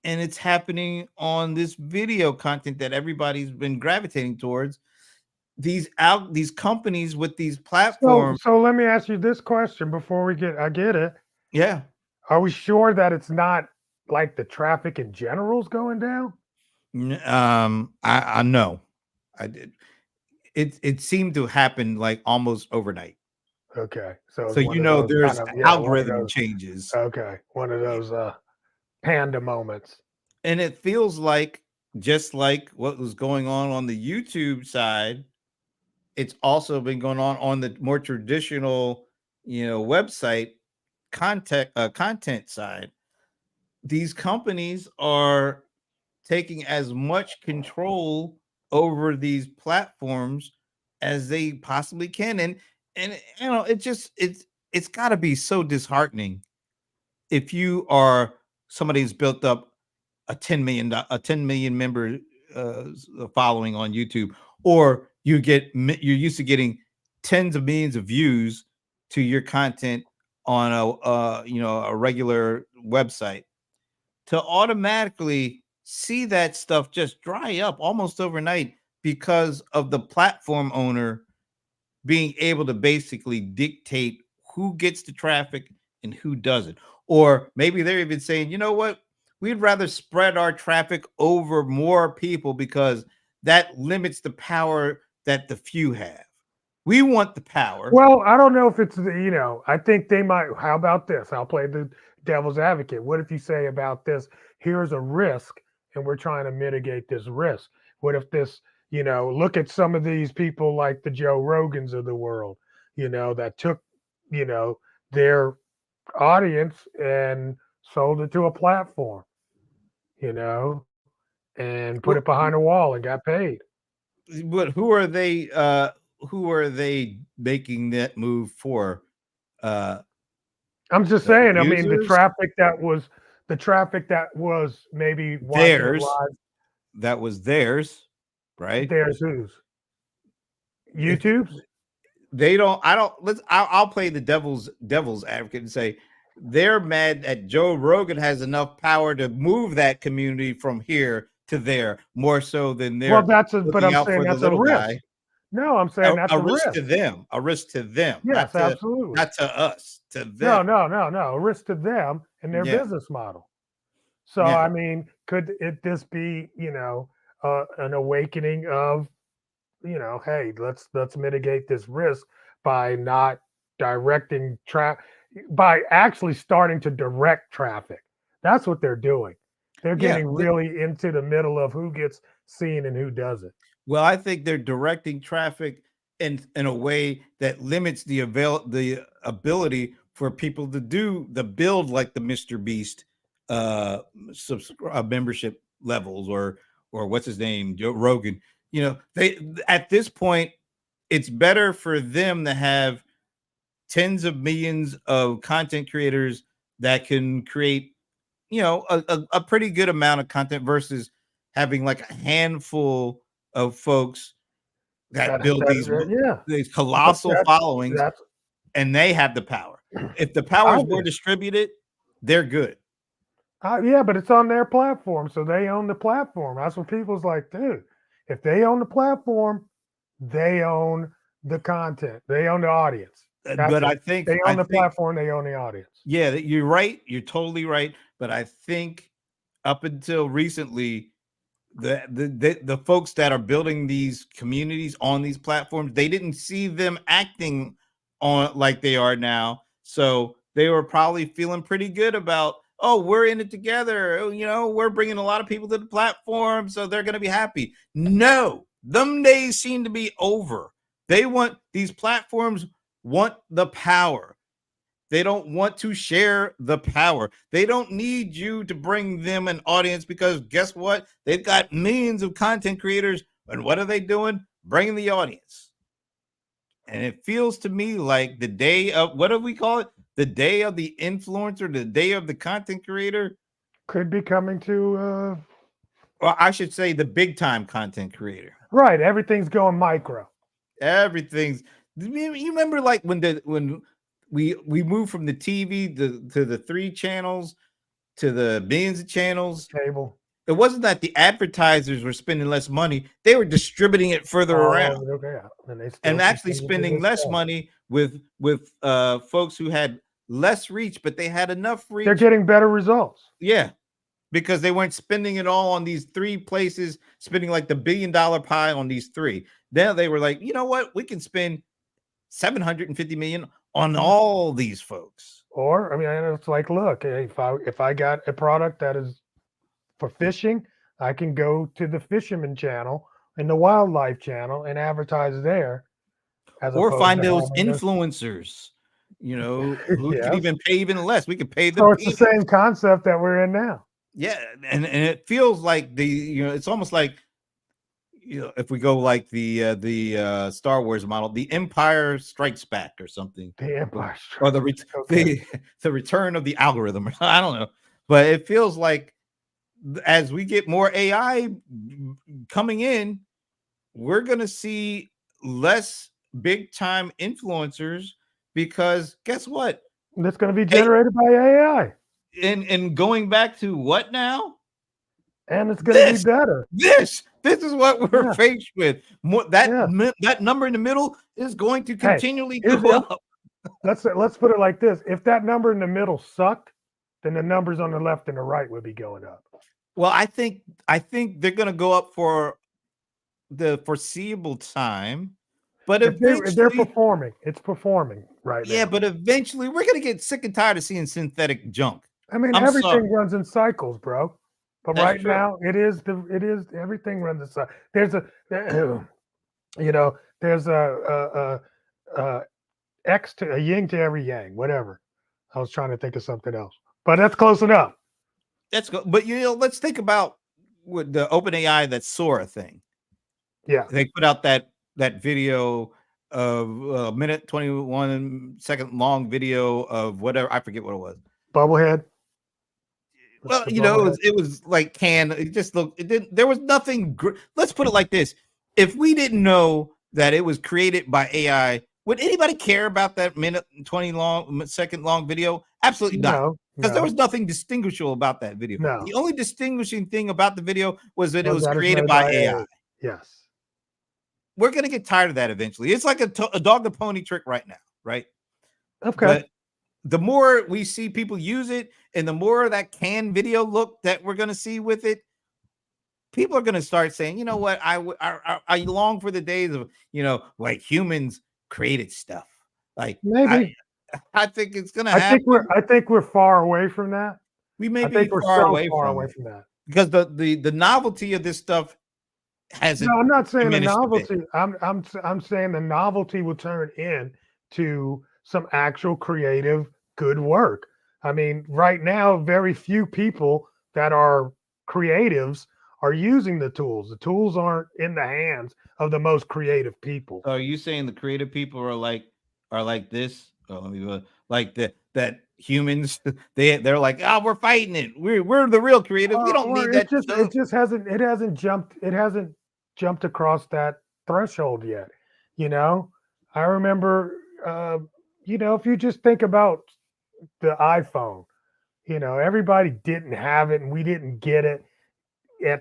and it's happening on this video content that everybody's been gravitating towards. These companies with these So platforms. so let me ask you this question before we get I get it. Yeah. Are we sure that it's not like the traffic in general is going down? I know. I did. It seemed to happen like almost overnight. Okay. So So it's one you of know those kind there's of yeah, one of algorithm those changes. okay, one of those panda moments. And it feels like, just like what was going on the YouTube side, it's also been going on the more traditional, website content side. These companies are taking as much control over these platforms as they possibly can, and it's got to be so disheartening if you are somebody who's built up a 10 million member following on YouTube, or you're used to getting tens of millions of views to your content on a regular website, to automatically see that stuff just dry up almost overnight because of the platform owner being able to basically dictate who gets the traffic and who doesn't. Or maybe they're even saying, you know what, we'd rather spread our traffic over more people because that limits the power that the few have. We want the power. Well, I don't know if it's I think they might. How about this? I'll play the devil's advocate. What if you say about this? Here's a risk, and we're trying to mitigate this risk. What if this? Look at some of these people like the Joe Rogans of the world. That took you know their audience and sold it to a platform. You know, and put it Wh- behind a wall and got paid. But who are they making that move for? Uh I'm just the saying. I mean, the users? traffic that was maybe watching it Theirs. live. That was theirs, right? There's whose It's YouTube's. they don't I don't let's I'll play the devil's advocate and say they're mad that Joe Rogan has enough power to move that community from here to there more so than Well, they're but looking I'm out saying for the that's a little risk. guy. No, I'm saying that's A a risk to risk. them, a risk to them, Yes, absolutely. not to us, to No, them. no, no, no. A risk to them and their Yeah, business model. So, yeah, I mean, could this be, an awakening of, hey, let's mitigate this risk by not directing traffic, by actually starting to direct traffic. That's what they're doing. They're yeah. getting really into the middle of who gets seen and who doesn't. Well, I think they're directing traffic in a way that limits the ability for people to do the build like the Mr. Beast membership levels, or what's his name, Joe Rogan. They at this point it's better for them to have tens of millions of content creators that can create a pretty good amount of content versus having like a handful of folks that build Yeah, these but colossal followings, that's and they have the power. If the power is more obvious. distributed, they're good. Yeah, but it's on their platform, so they own the platform. That's what people's like, dude. If they own the platform, they own the content. They own the audience. That's But it. I think They I own the think platform. They own the audience. yeah, you're right. You're totally right. But I think up until recently, the folks that are building these communities on these platforms, they didn't see them acting on like they are now, so they were probably feeling pretty good about, oh, we're in it together, we're bringing a lot of people to the platform, so they're going to be happy. No, them days seem to be over. These platforms want the power. They don't want to share the power. They don't need you to bring them an audience because guess what? They've got millions of content creators. And what are they doing? Bringing the audience. And it feels to me like the day of, what do we call it? The day of the influencer, the day of the content creator, Could be coming to or I should say the big time content creator. right. Everything's going micro. Everything's, you remember like when we moved from the TV to the 3 channels to the millions of channels. Cable. It wasn't that the advertisers were spending less money, they were distributing it further around Oh, okay. And they still and actually continue to do spending this less stuff. money with folks who had less reach, but they had enough They're reach. getting better results. Yeah, because they weren't spending it all on these 3 places, spending like the $1 billion pie on these 3. Then they were like, you know what? We can spend 750 million on all these folks. Or I mean, it's like, look, if I got a product that is for fishing, I can go to the fisherman channel and the wildlife channel and advertise there, as Or opposed find to those having this. influencers, who could Yes. even pay even less. We could pay them So it's the peanuts. same concept that we're in now. Yeah, and it feels like it's almost like if we go like the Star Wars model, the Empire Strikes Back or something, The Empire or Strikes Back. Okay. the return of the algorithm. I don't know, but it feels like as we get more AI coming in, we're gonna see less big time influencers because guess what? That's going to be generated by AI, And going back to what now? and it's going to be This better. this is what we're Yeah. faced with. More Yeah. that number in the middle is going to Hey, continually here's go the up. let's put it like this: if that number in the middle sucked, then the numbers on the left and the right would be going up. Well, I think they're going to go up for the foreseeable time, but If they're eventually, performing, it's performing right yeah, now. but eventually we're going to get sick and tired of seeing synthetic junk. I mean, I'm sorry. everything runs in cycles, bro. But That's right true. now, it is everything runs in cycles. There's a, you know, there's a X to a yin to every yang, whatever. I was trying to think of something else, but that's close enough. That's good. But let's think about with the OpenAI that Sora thing. Yeah, They put out that video of a minute 21 second long video of whatever, I forget what it was. bubblehead. Well, The bubblehead. it was like it just looked, it didn't, there was nothing. Let's put it like this: if we didn't know that it was created by AI, would anybody care about that minute and 20 second long video? Absolutely not, No, because there no, was nothing distinguishable about that video. no. The only distinguishing thing about the video was that it Was was that is created made by by AI. a yes. We're gonna get tired of that eventually. It's like a dog and pony trick right now, right? Okay. But the more we see people use it and the more that canned video look that we're going to see with it, people are going to start saying, you know what, I long for the days of, like humans created stuff. Like Maybe. I think it's going to happen. I think we're far away from that. We may I be think we're far so away far from away it from that. because the novelty of this stuff hasn't No, I'm not saying the diminished a bit. novelty. I'm saying the novelty will turn into some actual creative good work. I mean, right now, very few people that are creatives are using the tools. The tools aren't in the hands of the most creative people. So are you saying the creative people are like this? Oh, let me like that humans they're like, oh, we're fighting it. We're the real creatives. We don't Or need that it stuff. just hasn't jumped across that threshold yet. You know, I remember, if you just think about the iPhone, everybody didn't have it and we didn't get it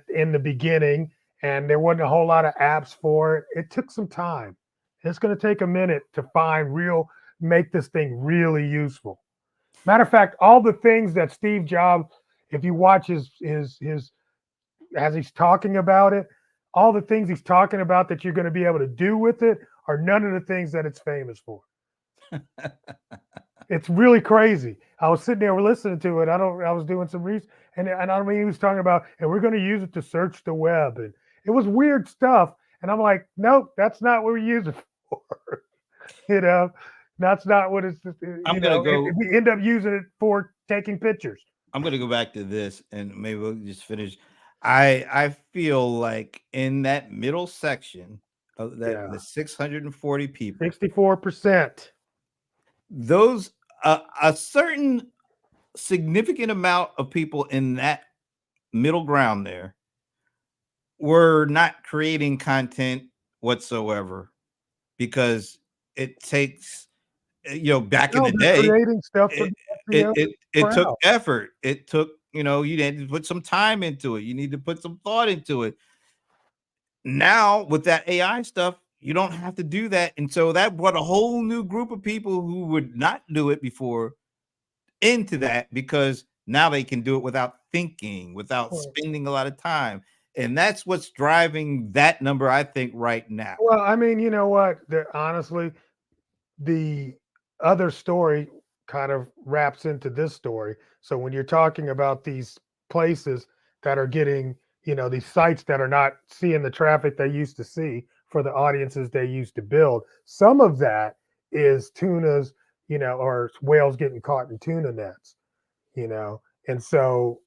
in the beginning, and there wasn't a whole lot of apps for it. It took some time. It's going to take a minute to make this thing really useful. Matter of fact, all the things that Steve Jobs, if you watch his as he's talking about it, all the things he's talking about that you're going to be able to do with it are none of the things that it's famous for. It's really crazy. I was sitting there listening to it. I was doing some research, and I mean, he was talking about, and we're going to use it to search the web, and it was weird stuff. And I'm like, nope, that's not what we use it for. you know, That's not what it's. I'm gonna go. We end up using it for taking pictures. I'm gonna go back to this, and maybe we'll just finish. I feel like in that middle section of that Yeah, the 640 people, 64%. those a certain significant amount of people in that middle ground there were not creating content whatsoever because it takes back in No, the they're day creating stuff for it the it SEO it took crowd. effort. It took, you had to put some time into it. You need to put some thought into it. Now with that AI stuff, you don't have to do that. And so that brought a whole new group of people who would not do it before into that, because now they can do it without thinking, without spending a lot of time. And that's what's driving that number, I think, right now. Well, I mean, you know what? Honestly, the other story kind of wraps into this story. So when you're talking about these places that are getting, these sites that are not seeing the traffic they used to see for the audiences they used to build, some of that is tunas, or whales getting caught in tuna nets, you know. And so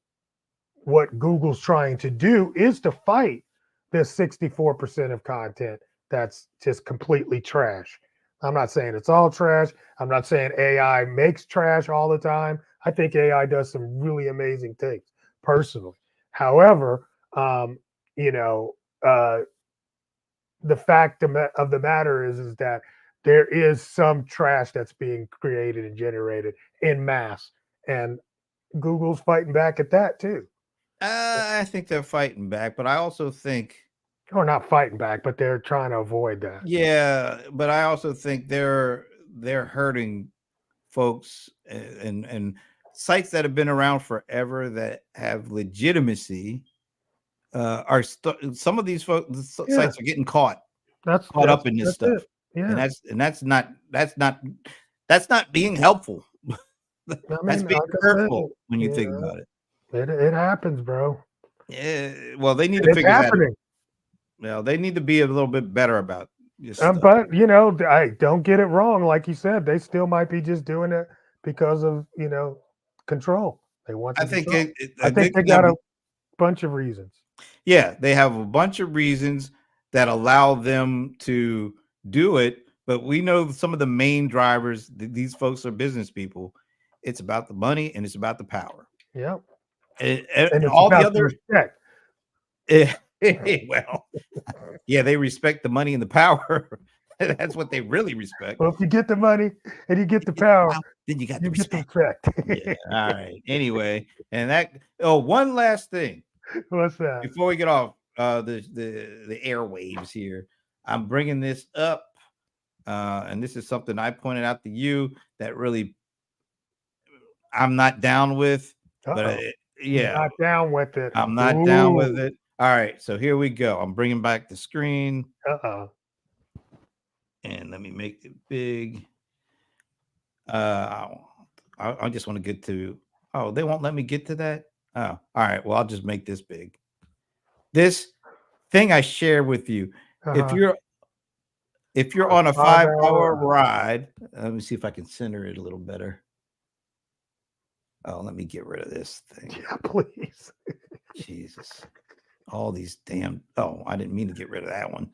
what Google's trying to do is to fight this 64% of content that's just completely trash. I'm not saying it's all trash. I'm not saying AI makes trash all the time. I think AI does some really amazing things personally. However, um, you know, uh, the fact of the matter is that there is some trash that's being created and generated in mass, and Google's fighting back at that too. I think they're fighting back, but I also think, Or not fighting back, but they're trying to avoid that. yeah, but I also think they're hurting folks, and sites that have been around forever that have legitimacy, some of these folks Yeah, sites are getting that's caught that's up in this that's it. stuff, and Yeah, that's not being helpful. I That's mean, being like I said, hurtful when you you think know, about it. it happens, bro, Yeah, well, they need and to it's figure that out. happening. Well, they need to be a little bit better about this stuff. But I don't get it wrong. Like you said, they still might be just doing it because of control. They want I the think control. I they think they can have, got a bunch of reasons. yeah, they have a bunch of reasons that allow them to do it, but we know some of the main drivers. These folks are business people. It's about the money and it's about the power. Yeah, And and it's all the about the other, respect. well, yeah, they respect the money and the power. That's what they really respect. Well, if you get the money and you get the power, Well, then you got the you get the respect. respect. Yeah. All right. Anyway, and one last thing What's that? before we get off the airwaves here. I'm bringing this up, and this is something I pointed out to you that really I'm not down with, but Uh-oh. You're yeah, not down with it. I'm not down with Ooh. it. All right, so here we go. I'm bringing back the screen, Uh-oh. and let me make it big. Uh, I just want to get to. Oh, they won't let me get to that. Oh, all right. Well, I'll just make this big. This thing I share with you. If Uh-huh. you're if you're A on a 5 hour 5 hour. ride, let me see if I can center it a little better. Oh, let me get rid of this thing. Yeah, please. Jesus. All these damn. Oh, I didn't mean to get rid of that one.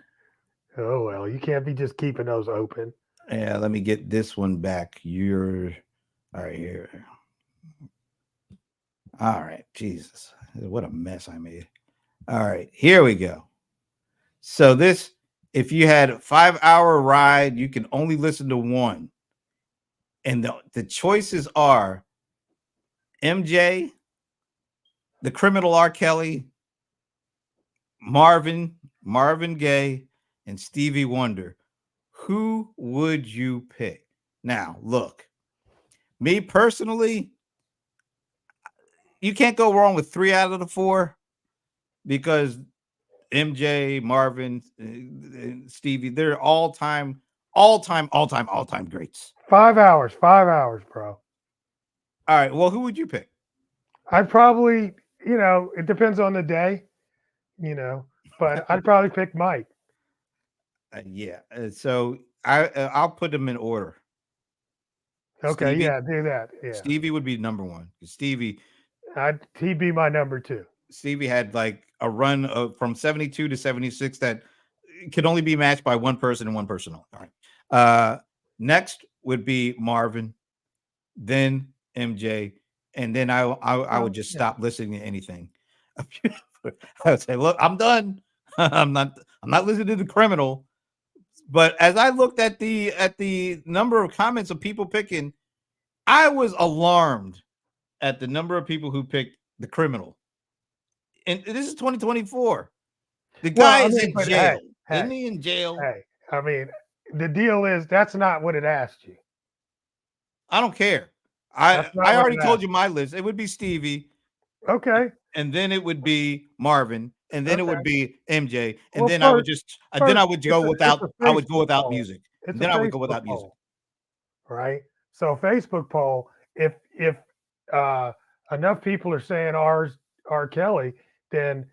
Oh well, you can't be just keeping those open. Yeah, let me get this one back. You're all right here. All right. Jesus. What a mess I made. All right, here we go. So this, if you had a 5 hour ride, you can only listen to one. And the choices are MJ, the criminal R. Kelly, Marvin Gaye, and Stevie Wonder. Who would you pick? Now, look, me personally, you can't go wrong with 3 out of the 4 because MJ, Marvin, Stevie, they're all time greats. 5 hours. 5 hours, bro. All right. Well, who would you pick? I'd probably, it depends on the day, you know, but I'd probably pick Mike. Yeah. So I'll put them in order. Okay, Stevie, yeah, do that. Yeah, Stevie would be number one. he'd be my number two. Stevie had like a run of from 72 to 76 that could only be matched by one person and one person only. All right. Next would be Marvin, then MJ, and then I would Well, just yeah. stop listening to anything. I would say, look, I'm done. I'm not listening to the criminal. But as I looked at the number of comments of people picking, I was alarmed at the number of people who picked the criminal. And this is 2024. The Well, guy I is mean, in but hey, jail. hey, Isn't he in jail? hey. I mean, the deal is that's not what it asked you. I don't care. That's not I what already it told asked you my list. It would be Stevie, you. Okay, and then it would be Marvin, and then it okay. would be MJ, and Well, then I would just then first, it's a I would go Facebook without poll. music. It's And a then I would go Facebook without music. poll, right? So Facebook poll. If uh, enough people are saying R. Kelly, then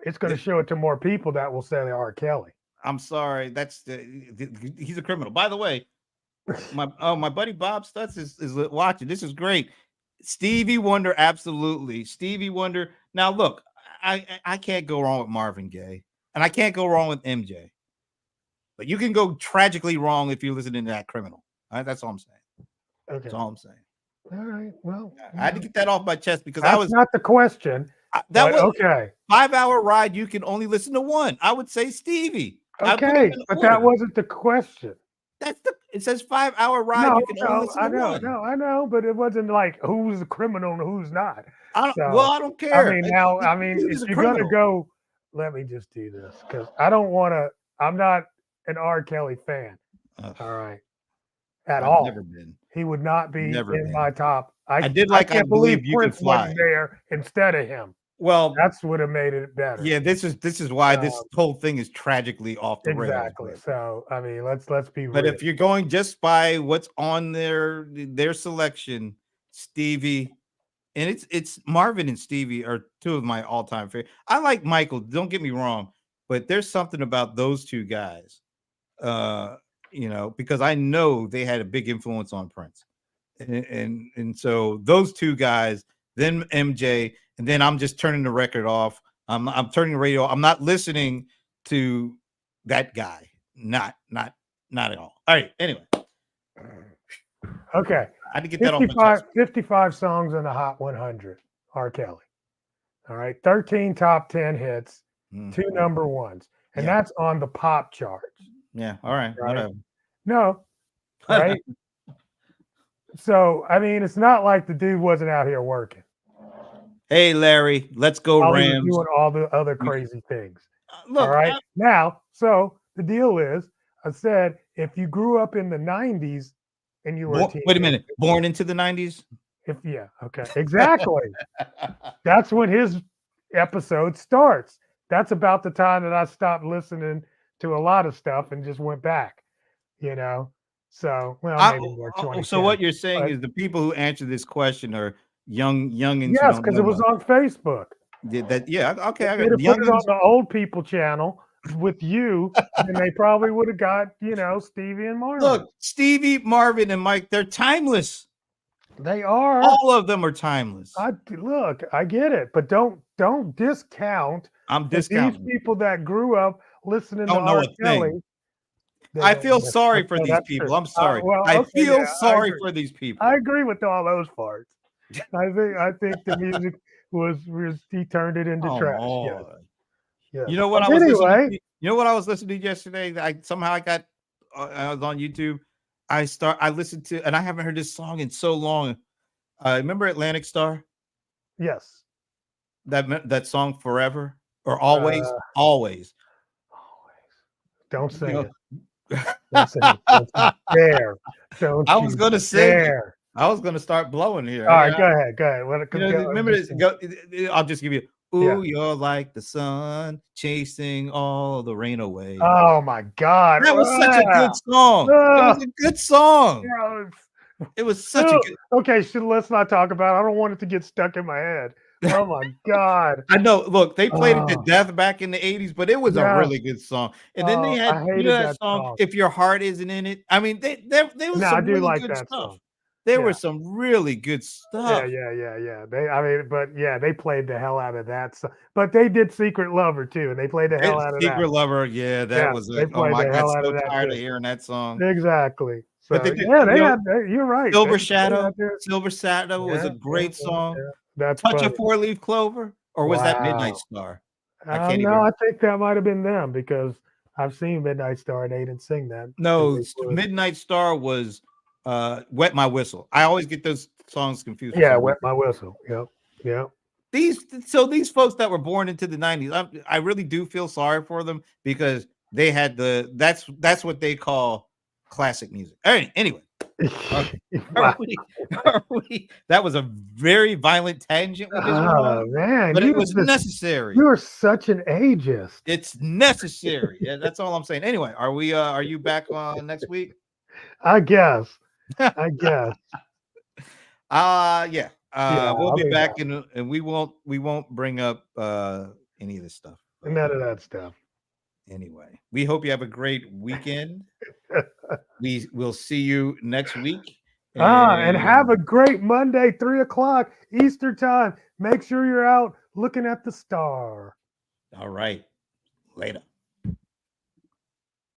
it's going to Th- show it to more people that will say R. Kelly. I'm sorry. He's a criminal. By the way, my buddy Bob Stutz is watching. This is great. Stevie Wonder, absolutely. Stevie Wonder. Now look, I can't go wrong with Marvin Gaye, and I can't go wrong with MJ. But you can go tragically wrong if you're listening to that criminal. All right, that's all I'm saying. Okay. That's all I'm saying. All right. Well, I had to get that off my chest because that's not the question. that was Okay. 5 hour ride. You can only listen to one. I would say Stevie. I put them Okay, in but that order. wasn't the question. It says 5 hour ride. No, You can only listen to one. I know, but it wasn't like who's the criminal and who's not. So, I don't care. I mean, Dude if is a you're gonna criminal. go, let me just do this because I don't want to. I'm not an R. Kelly fan. All right, at I've all. never been. He would not be Never in been. my top. I did I like I can't believe believe you can Prince wasn't fly. there instead of him. Well, That's what have made it better. yeah, this is why this whole thing is tragically off the rails. Exactly. So I mean, let's be But real. if you're going just by what's on their selection, Stevie, and it's Marvin and Stevie are two of my all-time favorite. I like Michael, don't get me wrong, but there's something about those two guys. Uh, because I know they had a big influence on Prince. And so those two guys, then MJ, and then I'm just turning the record off. I'm turning the radio. I'm not listening to that guy. Not at all. All right. Anyway, Okay. I had to get that off my chest. 55 songs in the Hot 100. R. Kelly. All right. 13 top 10 hits, 2 number ones. And that's on the pop charts. Yeah. All right. Whatever. No. Right. So, I mean, it's not like the dude wasn't out here working. Hey, Larry, let's go while Rams. he was doing all the other crazy things. Look, all right. Now, so the deal is, I said, if you grew up in the 90s and you were wait a minute, born into the 90s? Okay. Exactly. That's when his episode starts. That's about the time that I stopped listening to a lot of stuff and just went back, So, well, maybe more 20. So what you're saying is the people who answer this question are youngins. Yes, because it was on Facebook. Okay. If they'd have put it on the old people channel with you, and they probably would have got, Stevie and Marvin. Look, Stevie, Marvin, and Mike, they're timeless. They are. All of them are timeless. I get it, but don't discount. I'm discounting these people that grew up listening don't to know R. a Kelly. thing. I feel sorry for these people. True. I'm sorry. Well, I okay, feel sorry for these people. I agree with all those parts. I think the music was he turned it into trash. Yes. You know what I was listening to? You know what I was listening to yesterday? I got I was on YouTube. I listened to, and I haven't heard this song in so long. Remember Atlantic Star? Yes. That song Forever or Always? Always. Don't say it. Don't say it. Don't dare. I was going to say I was going to start blowing here. All right, go ahead. Remember this? I'll just give you. Ooh, you're like the sun chasing all the rain away. Oh my God, that was such a good song. It was a good song. It was such a good. Okay, let's not talk about it. I don't want it to get stuck in my head. Oh my God. I know. Look, they played it to death back in the 80s, but it was a really good song. And then they had that song, If Your Heart Isn't in It. I mean, they was some really good stuff. There Yeah. was some really good Yeah, stuff. yeah. I mean, but yeah, they played the hell out of that. So, but they did Secret Lover too, and they played the hell out of that. Secret Lover, yeah, that Yeah, was they like, oh played my, I the got hell out so of that tired of too. hearing that song. Exactly. But So yeah, you know, you're right. Silver They had Shadow, their Silver Shadow was a great song. yeah. That's Touch a funny. Four-Leaf Clover, or was that Midnight Wow. Star? I can't No, even. I think that might have been them because I've seen Midnight Star and they didn't sing that. And No, they would. Midnight Star was Wet My Whistle. I always get those songs confused for Yeah, some wet reason. my whistle. Yep. Yep. These folks that were born into the 90s, I really do feel sorry for them because they had that's what they call classic music. Anyway, are, are Wow. we are we that was a very violent tangent we just went Oh on, man, but it was necessary. you're such an ageist. It's necessary. Yeah, that's all I'm saying. Anyway, are you back on next week? I guess. I guess. Yeah. Yeah, We'll I'll be be back. back and we won't bring up any of this stuff. None of that stuff. Anyway, we hope you have a great weekend. We will see you next week. And have And a great Monday, 3 o'clock Easter time. Make sure you're out looking at the star. all right, later.